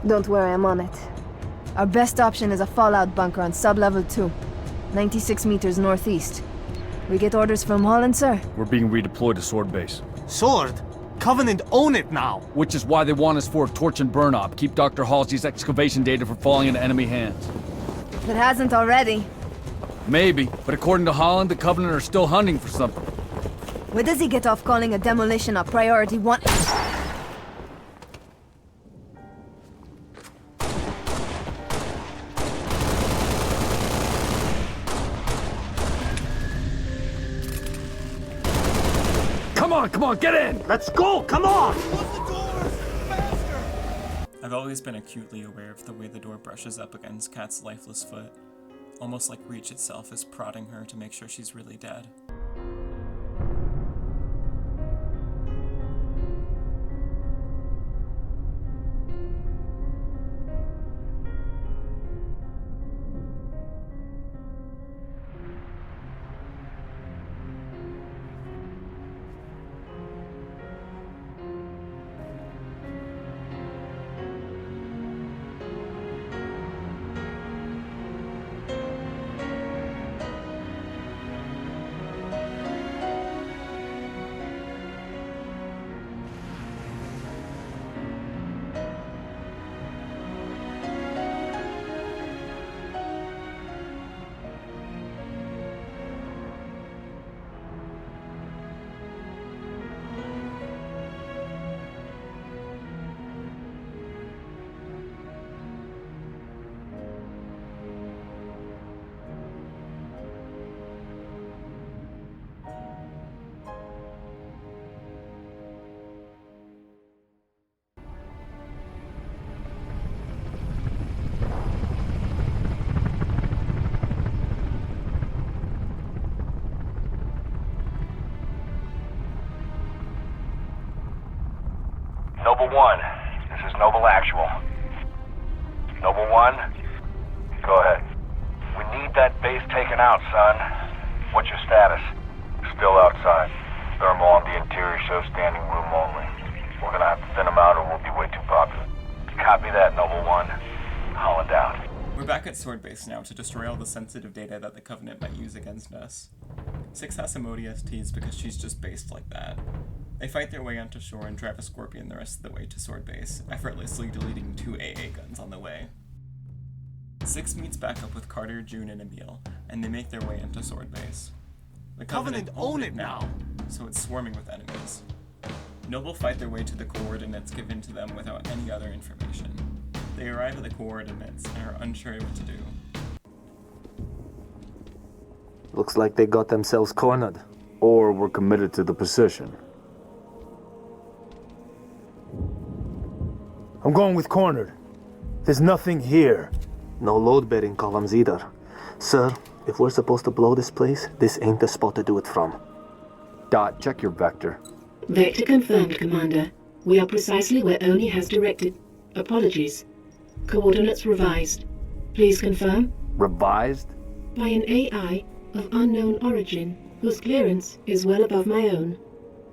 Don't worry, I'm on it. Our best option is a fallout bunker on sub-level 2. 96 meters northeast. We get orders from Holland, sir? We're being redeployed to Sword Base. Sword? Covenant own it now! Which is why they want us for a torch and burn op. Keep Dr. Halsey's excavation data from falling into enemy hands. If it hasn't already. Maybe, but according to Holland, the Covenant are still hunting for something. Where does he get off calling a demolition a Priority 1? Come on, get in! Let's go, come on! I've always been acutely aware of the way the door brushes up against Kat's lifeless foot, almost like Reach itself is prodding her to make sure she's really dead. Noble 1, this is Noble Actual. Noble 1, go ahead. We need that base taken out, son. What's your status? Still outside. Thermal on the interior shows standing room only. We're gonna have to thin them out or we'll be way too popular. Copy that, Noble 1. Holland out. We're back at Sword Base now to destroy all the sensitive data that the Covenant might use against us. 6 has some ODSTs because she's just based like that. They fight their way onto shore and drive a Scorpion the rest of the way to Sword Base, effortlessly deleting 2 AA guns on the way. 6 meets back up with Carter, June, and Emil, and they make their way into Sword Base. The Covenant own it now, so it's swarming with enemies. Noble fight their way to the coordinates given to them without any other information. They arrive at the coordinates and are unsure what to do. Looks like they got themselves cornered. Or we're committed to the position. I'm going with cornered. There's nothing here. No load-bearing columns either. Sir, if we're supposed to blow this place, this ain't the spot to do it from. Dot, check your vector. Vector confirmed, Commander. We are precisely where Oni has directed. Apologies. Coordinates revised. Please confirm? Revised? By an AI of unknown origin, whose clearance is well above my own.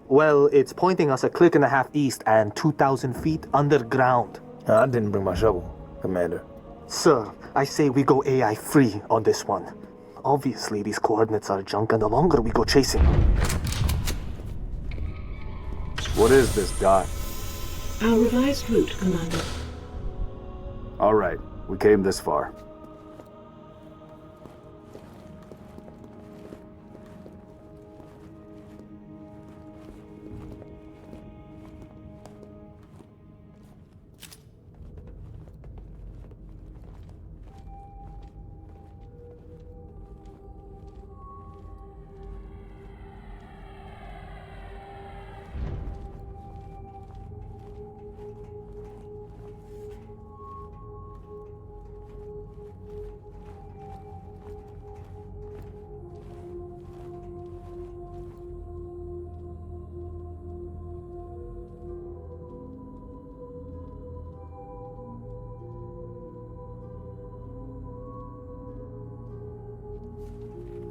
Well, it's pointing us a click and a half east and 2,000 feet underground. I didn't bring my shovel, Commander. Sir, I say we go AI free on this one. Obviously, these coordinates are junk, and the longer we go chasing... What is this, Dot? Our revised route, Commander. All right, we came this far.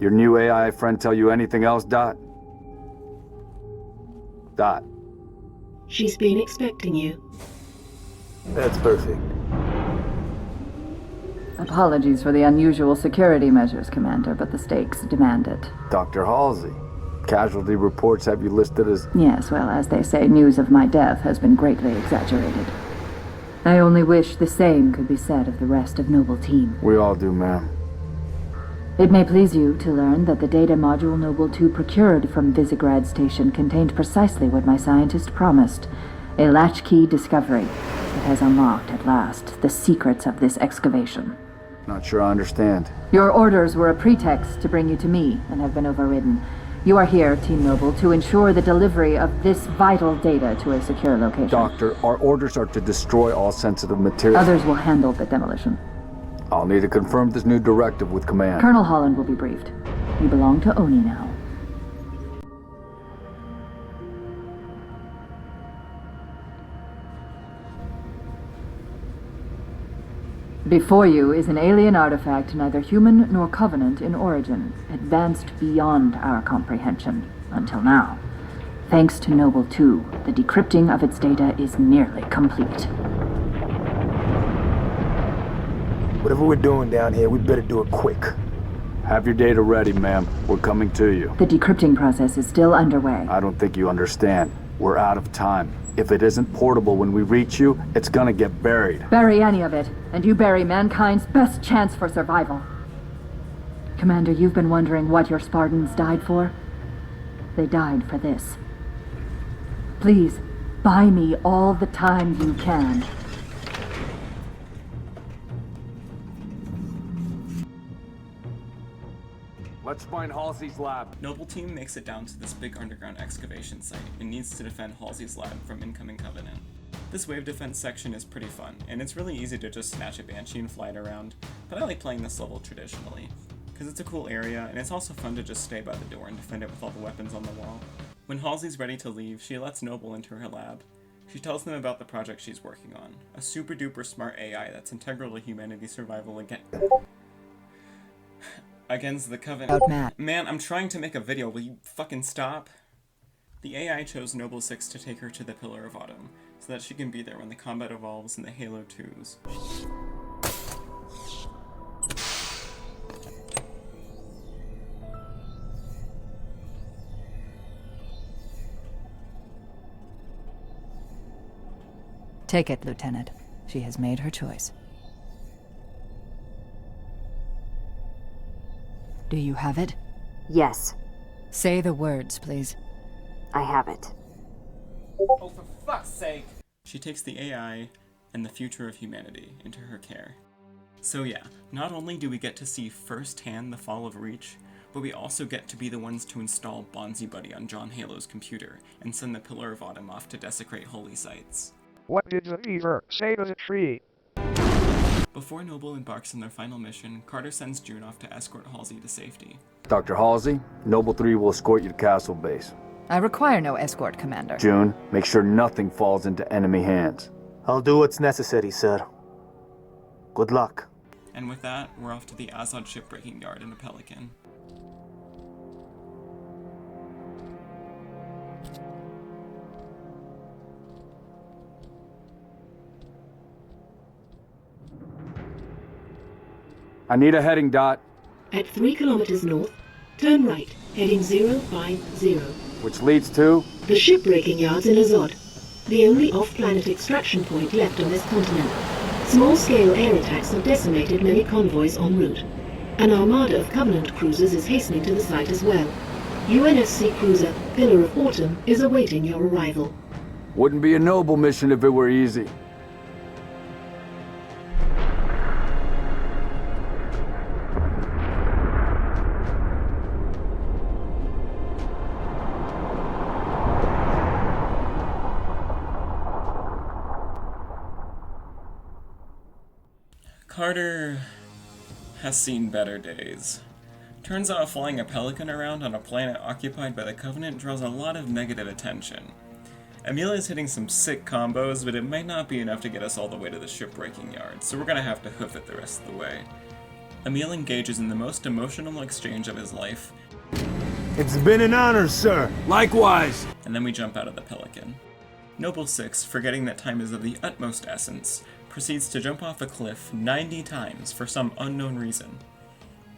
Your new AI friend tell you anything else, Dot? Dot. She's been expecting you. That's perfect. Apologies for the unusual security measures, Commander, but the stakes demand it. Dr. Halsey. Casualty reports have you listed as... Yes, well, as they say, news of my death has been greatly exaggerated. I only wish the same could be said of the rest of Noble Team. We all do, ma'am. It may please you to learn that the data module Noble 2 procured from Visegrad Station contained precisely what my scientist promised. A latchkey discovery that has unlocked, at last, the secrets of this excavation. Not sure I understand. Your orders were a pretext to bring you to me, and have been overridden. You are here, Team Noble, to ensure the delivery of this vital data to a secure location. Doctor, our orders are to destroy all sensitive material. Others will handle the demolition. I'll need to confirm this new directive with command. Colonel Holland will be briefed. You belong to Oni now. Before you is an alien artifact neither human nor Covenant in origin, advanced beyond our comprehension, until now. Thanks to Noble 2, the decrypting of its data is nearly complete. Whatever we're doing down here, we better do it quick. Have your data ready, ma'am. We're coming to you. The decrypting process is still underway. I don't think you understand. We're out of time. If it isn't portable when we reach you, it's gonna get buried. Bury any of it, and you bury mankind's best chance for survival. Commander, you've been wondering what your Spartans died for? They died for this. Please, buy me all the time you can. Let's find Halsey's lab. Noble Team makes it down to this big underground excavation site and needs to defend Halsey's lab from incoming Covenant. This wave defense section is pretty fun, and it's really easy to just snatch a Banshee and fly it around, but I like playing this level traditionally, because it's a cool area, and it's also fun to just stay by the door and defend it with all the weapons on the wall. When Halsey's ready to leave, she lets Noble into her lab. She tells them about the project she's working on, a super duper smart AI that's integral to humanity's survival against the Covenant. Man, I'm trying to make a video, will you fucking stop? The AI chose Noble 6 to take her to the Pillar of Autumn, so that she can be there when the combat evolves in the Halo 2s. Take it, Lieutenant. She has made her choice. Do you have it? Yes. Say the words, please. I have it. Oh, for fuck's sake! She takes the AI and the future of humanity into her care. So yeah, not only do we get to see firsthand the fall of Reach, but we also get to be the ones to install Bonzi Buddy on John Halo's computer and send the Pillar of Autumn off to desecrate holy sites. What did the beaver say to the tree? Before Noble embarks on their final mission, Carter sends June off to escort Halsey to safety. Dr. Halsey, Noble 3 will escort you to Castle Base. I require no escort, Commander. June, make sure nothing falls into enemy hands. I'll do what's necessary, sir. Good luck. And with that, we're off to the Azad shipbreaking yard in a Pelican. I need a heading dot. At 3 kilometers north, turn right, heading 050. Which leads to? The shipbreaking yards in Azad, the only off-planet extraction point left on this continent. Small-scale air attacks have decimated many convoys en route. An armada of Covenant cruisers is hastening to the site as well. UNSC cruiser Pillar of Autumn is awaiting your arrival. Wouldn't be a Noble mission if it were easy. Carter has seen better days. Turns out flying a Pelican around on a planet occupied by the Covenant draws a lot of negative attention. Emil is hitting some sick combos, but it might not be enough to get us all the way to the shipbreaking yard, so we're gonna have to hoof it the rest of the way. Emil engages in the most emotional exchange of his life. It's been an honor, sir. Likewise. And then we jump out of the Pelican. Noble 6, forgetting that time is of the utmost essence, proceeds to jump off a cliff 90 times for some unknown reason.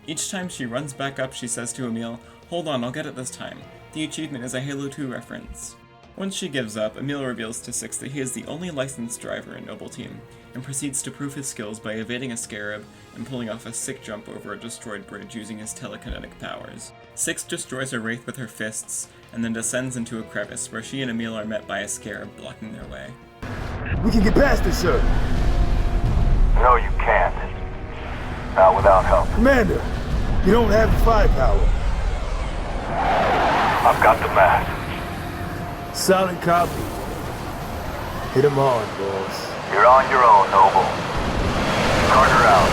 Each time she runs back up, she says to Emil, "Hold on, I'll get it this time. The achievement is a Halo 2 reference." Once she gives up, Emil reveals to 6 that he is the only licensed driver in Noble Team, and proceeds to prove his skills by evading a scarab and pulling off a sick jump over a destroyed bridge using his telekinetic powers. 6 destroys a wraith with her fists, and then descends into a crevice where she and Emil are met by a scarab blocking their way. We can get past this, sir. No, you can't. Not without help. Commander, you don't have the firepower. I've got the math. Solid copy. Hit him hard, boss. You're on your own, Noble. Carter out.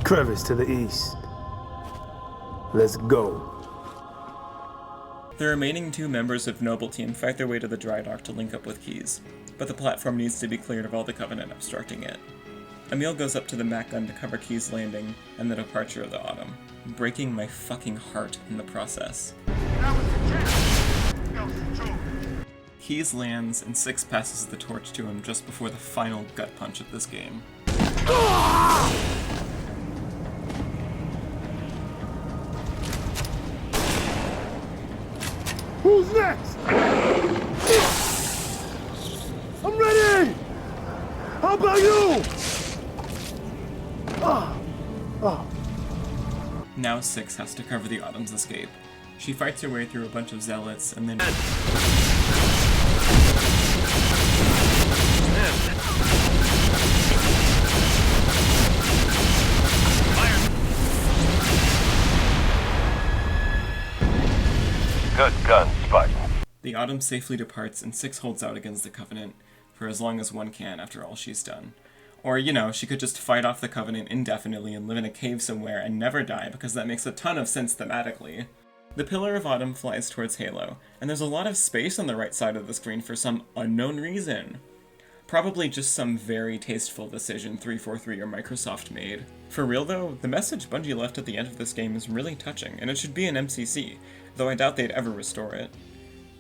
Crevice to the east. Let's go. The remaining 2 members of Noble Team fight their way to the dry dock to link up with Keyes, but the platform needs to be cleared of all the Covenant obstructing it. Emil goes up to the Mac gun to cover Keyes' landing and the departure of the Autumn, breaking my fucking heart in the process. Keyes lands and 6 passes the torch to him just before the final gut punch of this game. Who's next? I'm ready! How about you? Now 6 has to cover the Autumn's escape. She fights her way through a bunch of zealots and then... Good gun, Spartan. The Autumn safely departs and 6 holds out against the Covenant for as long as one can after all she's done. Or, you know, she could just fight off the Covenant indefinitely and live in a cave somewhere and never die, because that makes a ton of sense thematically. The Pillar of Autumn flies towards Halo, and there's a lot of space on the right side of the screen for some unknown reason. Probably just some very tasteful decision 343 or Microsoft made. For real though, the message Bungie left at the end of this game is really touching, and it should be an MCC, though I doubt they'd ever restore it.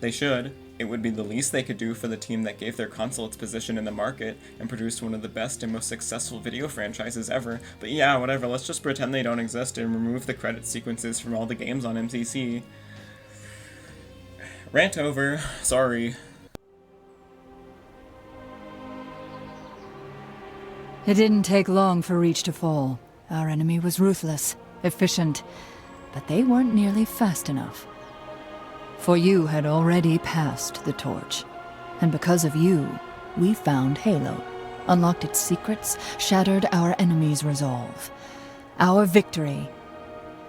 They should. It would be the least they could do for the team that gave their console its position in the market and produced one of the best and most successful video franchises ever, but yeah, whatever, let's just pretend they don't exist and remove the credit sequences from all the games on MCC. Rant over. Sorry. It didn't take long for Reach to fall. Our enemy was ruthless, efficient, but they weren't nearly fast enough. For you had already passed the torch, and because of you, we found Halo, unlocked its secrets, shattered our enemy's resolve. Our victory,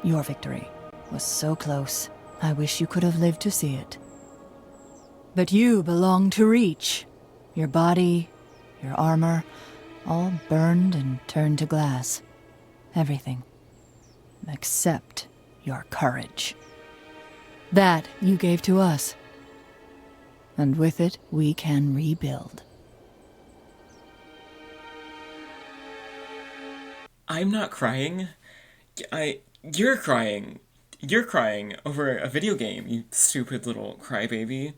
your victory, was so close. I wish you could have lived to see it. But you belong to Reach. Your body, your armor, all burned and turned to glass. Everything. Except your courage. That you gave to us. And with it, we can rebuild. I'm not crying. You're crying. You're crying over a video game, you stupid little crybaby.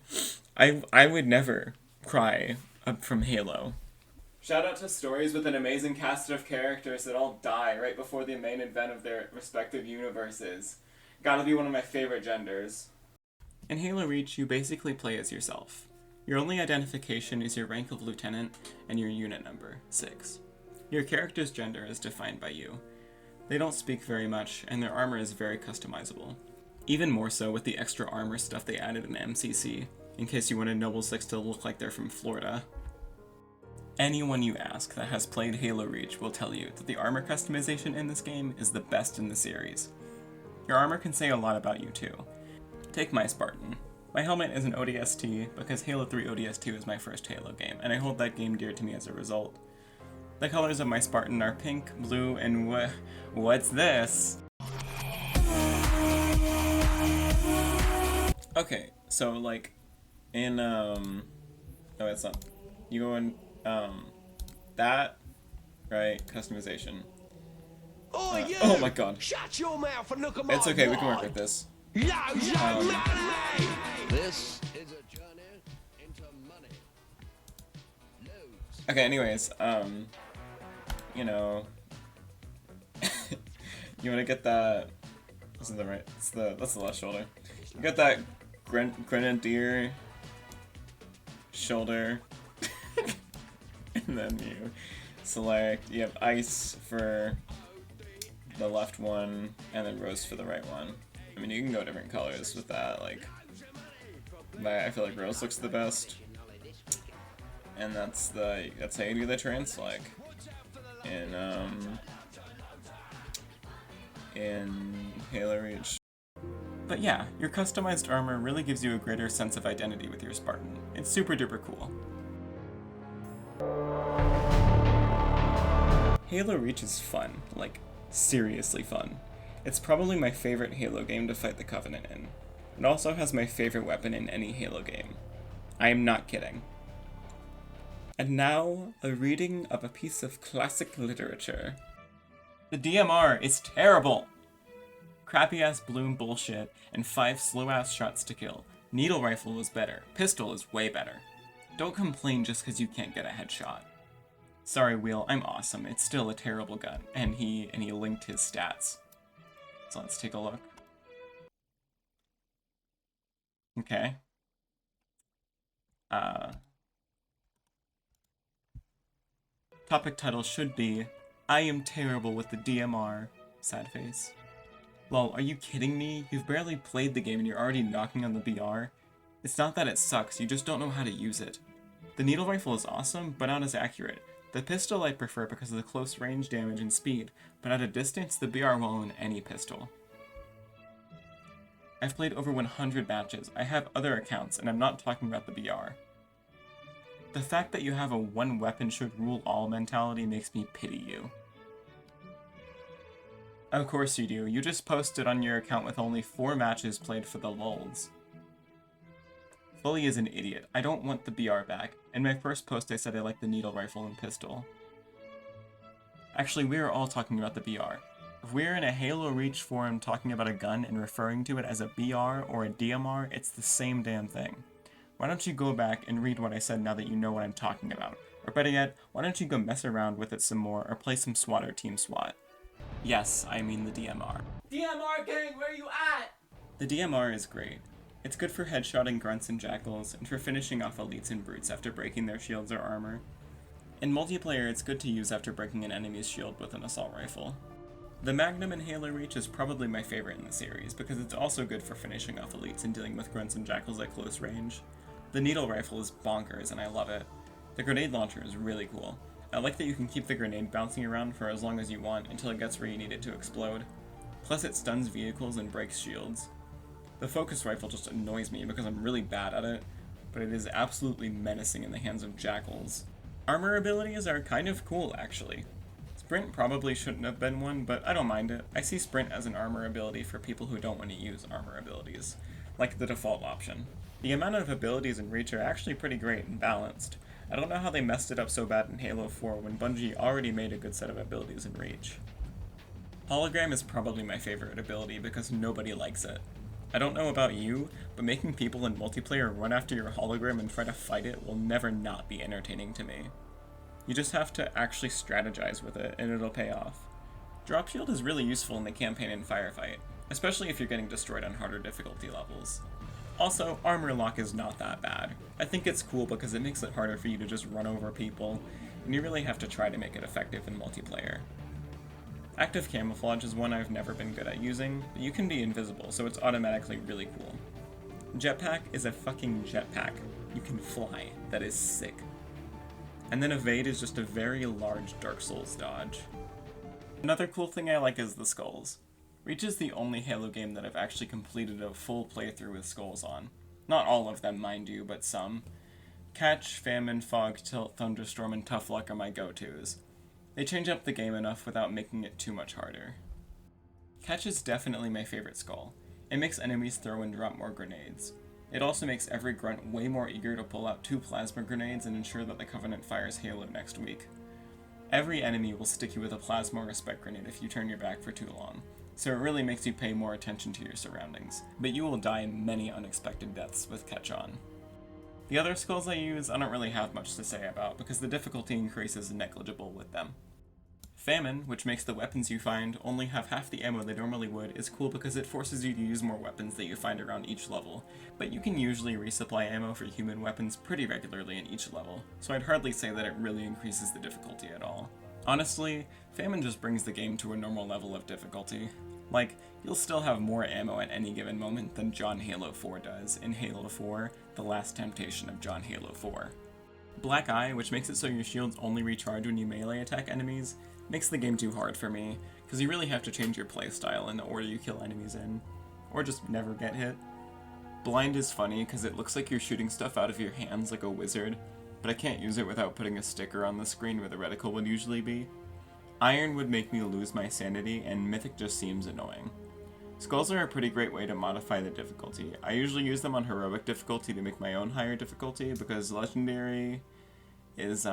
I would never cry from Halo. Shout out to stories with an amazing cast of characters that all die right before the main event of their respective universes. Gotta be one of my favorite genders. In Halo Reach, you basically play as yourself. Your only identification is your rank of lieutenant and your unit number, 6. Your character's gender is defined by you. They don't speak very much, and their armor is very customizable. Even more so with the extra armor stuff they added in MCC, in case you wanted Noble 6 to look like they're from Florida. Anyone you ask that has played Halo Reach will tell you that the armor customization in this game is the best in the series. Your armor can say a lot about you too. Take my Spartan. My helmet is an ODST because Halo 3 ODST was my first Halo game, and I hold that game dear to me as a result. The colors of my Spartan are pink, blue, and what's this? Okay, so like, in, no it's not. You go in, that, right, customization. Oh my god. Shut your mouth and look at It's okay, we can work with this. This is a journey into money. Okay, anyways, you know, you want to get that, this is the right, that's the left shoulder. You get that grenadier shoulder, and then you select, you have ice for the left one, and then rose for the right one. I mean, you can go different colors with that, like, but I feel like rose looks the best. And that's how you do the trans-like. In Halo Reach. But yeah, your customized armor really gives you a greater sense of identity with your Spartan. It's super duper cool. Halo Reach is fun, like, seriously fun. It's probably my favorite Halo game to fight the Covenant in. It also has my favorite weapon in any Halo game. I am not kidding. And now, a reading of a piece of classic literature. The DMR is terrible! Crappy-ass bloom bullshit, and 5 slow-ass shots to kill. Needle rifle is better. Pistol is way better. Don't complain just because you can't get a headshot. Sorry, Wheel, I'm awesome. It's still a terrible gun. And he linked his stats. So let's take a look. Okay. Topic title should be, I am terrible with the DMR. Sad face. Lol, are you kidding me? You've barely played the game and you're already knocking on the BR? It's not that it sucks, you just don't know how to use it. The needle rifle is awesome, but not as accurate. The pistol I prefer because of the close range damage and speed, but at a distance, the BR will own any pistol. I've played over 100 matches. I have other accounts, and I'm not talking about the BR. The fact that you have a one weapon should rule all mentality makes me pity you. Of course you do, you just posted on your account with only 4 matches played for the lulz. Fully is an idiot. I don't want the BR back. In my first post I said I like the needle rifle and pistol. Actually, we are all talking about the BR. If we're in a Halo Reach forum talking about a gun and referring to it as a BR or a DMR, it's the same damn thing. Why don't you go back and read what I said now that you know what I'm talking about? Or better yet, why don't you go mess around with it some more or play some SWAT or Team SWAT? Yes, I mean the DMR. DMR gang, where you at? The DMR is great. It's good for headshotting grunts and jackals, and for finishing off elites and brutes after breaking their shields or armor. In multiplayer, it's good to use after breaking an enemy's shield with an assault rifle. The Magnum in Halo Reach is probably my favorite in the series, because it's also good for finishing off elites and dealing with grunts and jackals at close range. The needle rifle is bonkers, and I love it. The grenade launcher is really cool. I like that you can keep the grenade bouncing around for as long as you want until it gets where you need it to explode. Plus it stuns vehicles and breaks shields. The focus rifle just annoys me because I'm really bad at it, but it is absolutely menacing in the hands of jackals. Armor abilities are kind of cool, actually. Sprint probably shouldn't have been one, but I don't mind it. I see Sprint as an armor ability for people who don't want to use armor abilities, like the default option. The amount of abilities in Reach are actually pretty great and balanced. I don't know how they messed it up so bad in Halo 4 when Bungie already made a good set of abilities in Reach. Hologram is probably my favorite ability because nobody likes it. I don't know about you, but making people in multiplayer run after your hologram and try to fight it will never not be entertaining to me. You just have to actually strategize with it and it'll pay off. Drop shield is really useful in the campaign and firefight, especially if you're getting destroyed on harder difficulty levels. Also, armor lock is not that bad. I think it's cool because it makes it harder for you to just run over people, and you really have to try to make it effective in multiplayer. Active camouflage is one I've never been good at using, but you can be invisible, so it's automatically really cool. Jetpack is a fucking jetpack. You can fly. That is sick. And then evade is just a very large Dark Souls dodge. Another cool thing I like is the skulls. Reach is the only Halo game that I've actually completed a full playthrough with skulls on. Not all of them, mind you, but some. Catch, Famine, Fog, Tilt, Thunderstorm, and Tough Luck are my go-tos. They change up the game enough without making it too much harder. Catch is definitely my favorite skull. It makes enemies throw and drop more grenades. It also makes every grunt way more eager to pull out 2 plasma grenades and ensure that the Covenant fires Halo next week. Every enemy will stick you with a plasma or a spec grenade if you turn your back for too long, so it really makes you pay more attention to your surroundings, but you will die many unexpected deaths with Catch on. The other skulls I use I don't really have much to say about because the difficulty increase is negligible with them. Famine, which makes the weapons you find only have half the ammo they normally would, is cool because it forces you to use more weapons that you find around each level, but you can usually resupply ammo for human weapons pretty regularly in each level, so I'd hardly say that it really increases the difficulty at all. Honestly, Famine just brings the game to a normal level of difficulty. Like, you'll still have more ammo at any given moment than John Halo 4 does in Halo 4, The Last Temptation of John Halo 4. Black Eye, which makes it so your shields only recharge when you melee attack enemies, makes the game too hard for me, because you really have to change your playstyle in the order you kill enemies in, or just never get hit. Blind is funny because it looks like you're shooting stuff out of your hands like a wizard, but I can't use it without putting a sticker on the screen where the reticle would usually be. Iron would make me lose my sanity, and Mythic just seems annoying. Skulls are a pretty great way to modify the difficulty. I usually use them on heroic difficulty to make my own higher difficulty, because legendary is,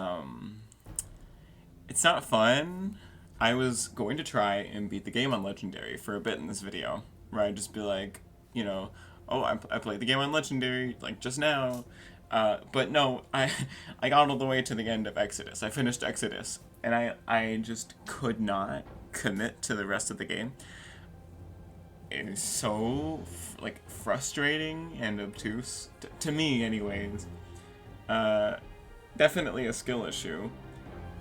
it's not fun. I was going to try and beat the game on legendary for a bit in this video, where I'd just be like, you know, oh, I played the game on legendary, like, just now. But no, I got all the way to the end of Exodus. I finished Exodus, and I just could not commit to the rest of the game. It is so, like, frustrating and obtuse, to me anyways. Definitely a skill issue.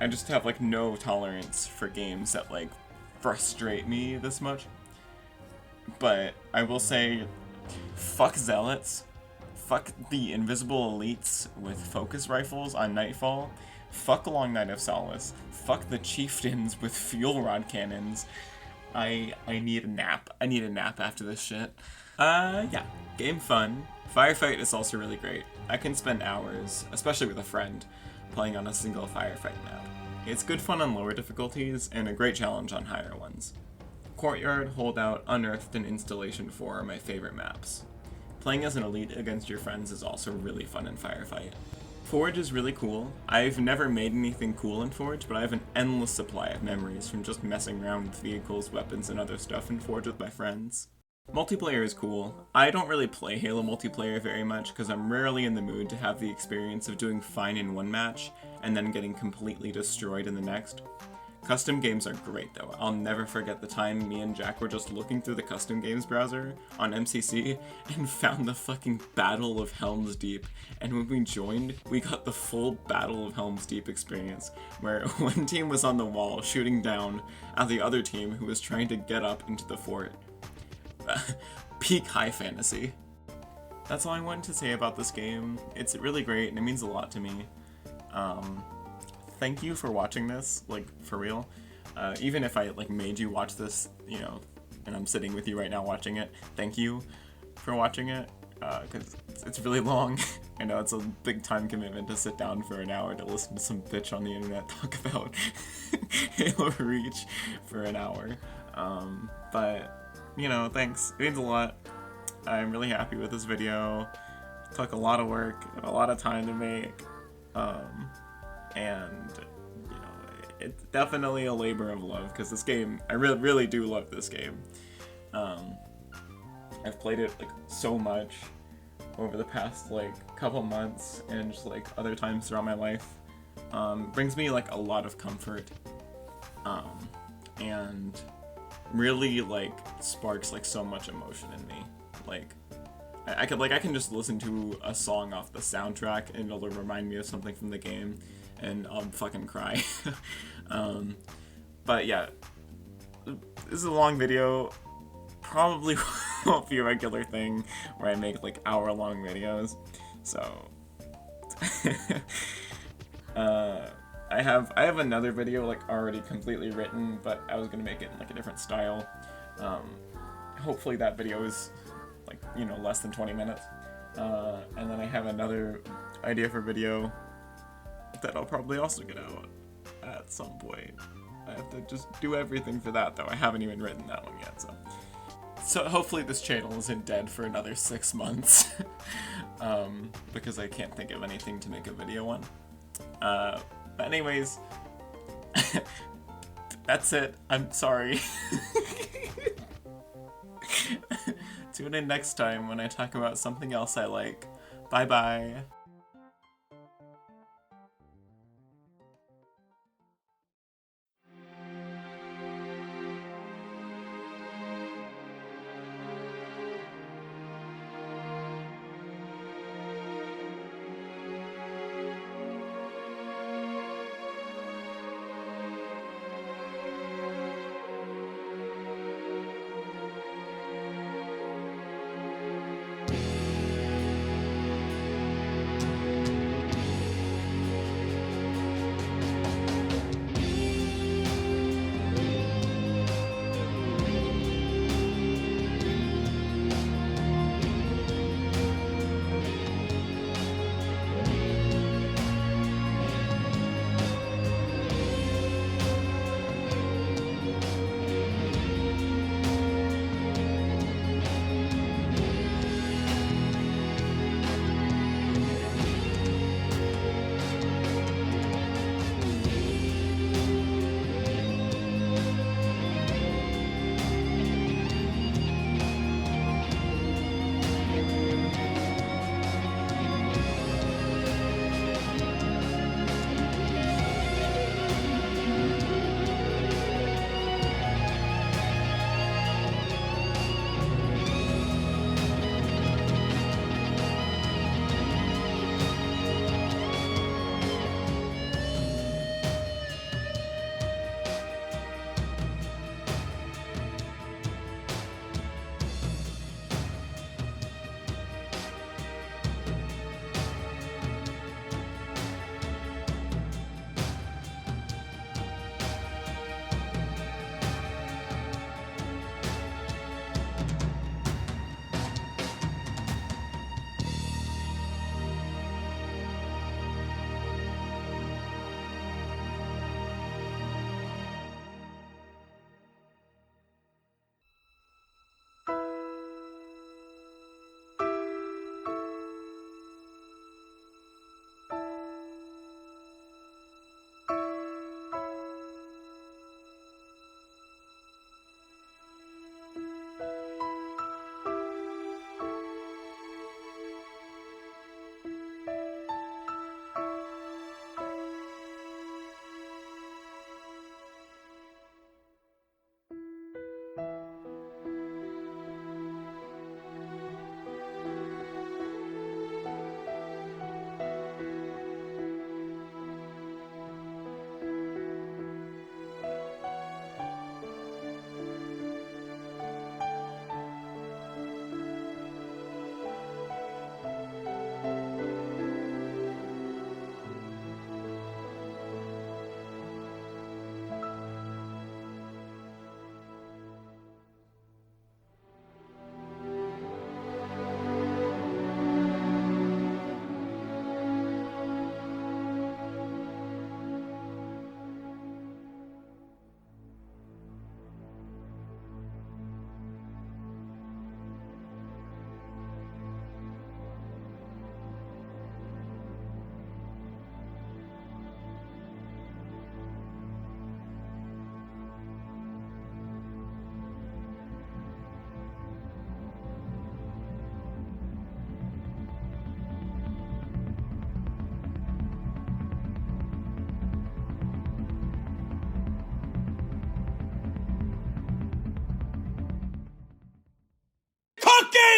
I just have, like, no tolerance for games that, like, frustrate me this much. But I will say, fuck Zealots. Fuck the invisible elites with focus rifles on Nightfall. Fuck Long Night of Solace. Fuck the chieftains with fuel rod cannons. I need a nap. I need a nap after this shit. Yeah. Game fun. Firefight is also really great. I can spend hours, especially with a friend, playing on a single firefight map. It's good fun on lower difficulties, and a great challenge on higher ones. Courtyard, Holdout, Unearthed, and Installation 4 are my favorite maps. Playing as an elite against your friends is also really fun in Firefight. Forge is really cool. I've never made anything cool in Forge, but I have an endless supply of memories from just messing around with vehicles, weapons, and other stuff in Forge with my friends. Multiplayer is cool. I don't really play Halo multiplayer very much because I'm rarely in the mood to have the experience of doing fine in one match and then getting completely destroyed in the next. Custom games are great though. I'll never forget the time me and Jack were just looking through the custom games browser on MCC and found the fucking Battle of Helm's Deep. And when we joined, we got the full Battle of Helm's Deep experience, where one team was on the wall shooting down at the other team who was trying to get up into the fort. Peak high fantasy. That's all I wanted to say about this game. It's really great and it means a lot to me. Thank you for watching this, like, for real. Even if I, like, made you watch this, you know, and I'm sitting with you right now watching it, thank you for watching it, because it's really long. I know it's a big time commitment to sit down for an hour to listen to some bitch on the internet talk about Halo Reach for an hour. But, you know, thanks. It means a lot. I'm really happy with this video. It took a lot of work and a lot of time to make. And, you know, it's definitely a labor of love, because this game, I really do love this game. I've played it, like, so much over the past, like, couple months, and just, like, other times throughout my life. Brings me, like, a lot of comfort, and really, like, sparks, like, so much emotion in me. Like, I can just listen to a song off the soundtrack, and it'll remind me of something from the game, and I'll fucking cry. But yeah, this is a long video. Probably won't be a regular thing where I make like hour-long videos. So I have another video like already completely written, but I was gonna make it in like a different style. Hopefully that video is like, you know, less than 20 minutes. And then I have another idea for video that I'll probably also get out at some point. I have to just do everything for that though. I haven't even written that one yet, so hopefully this channel isn't dead for another 6 months. Because I can't think of anything to make a video on. But anyways, that's it. I'm sorry. Tune in next time when I talk about something else I like. Bye bye.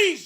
Freeze!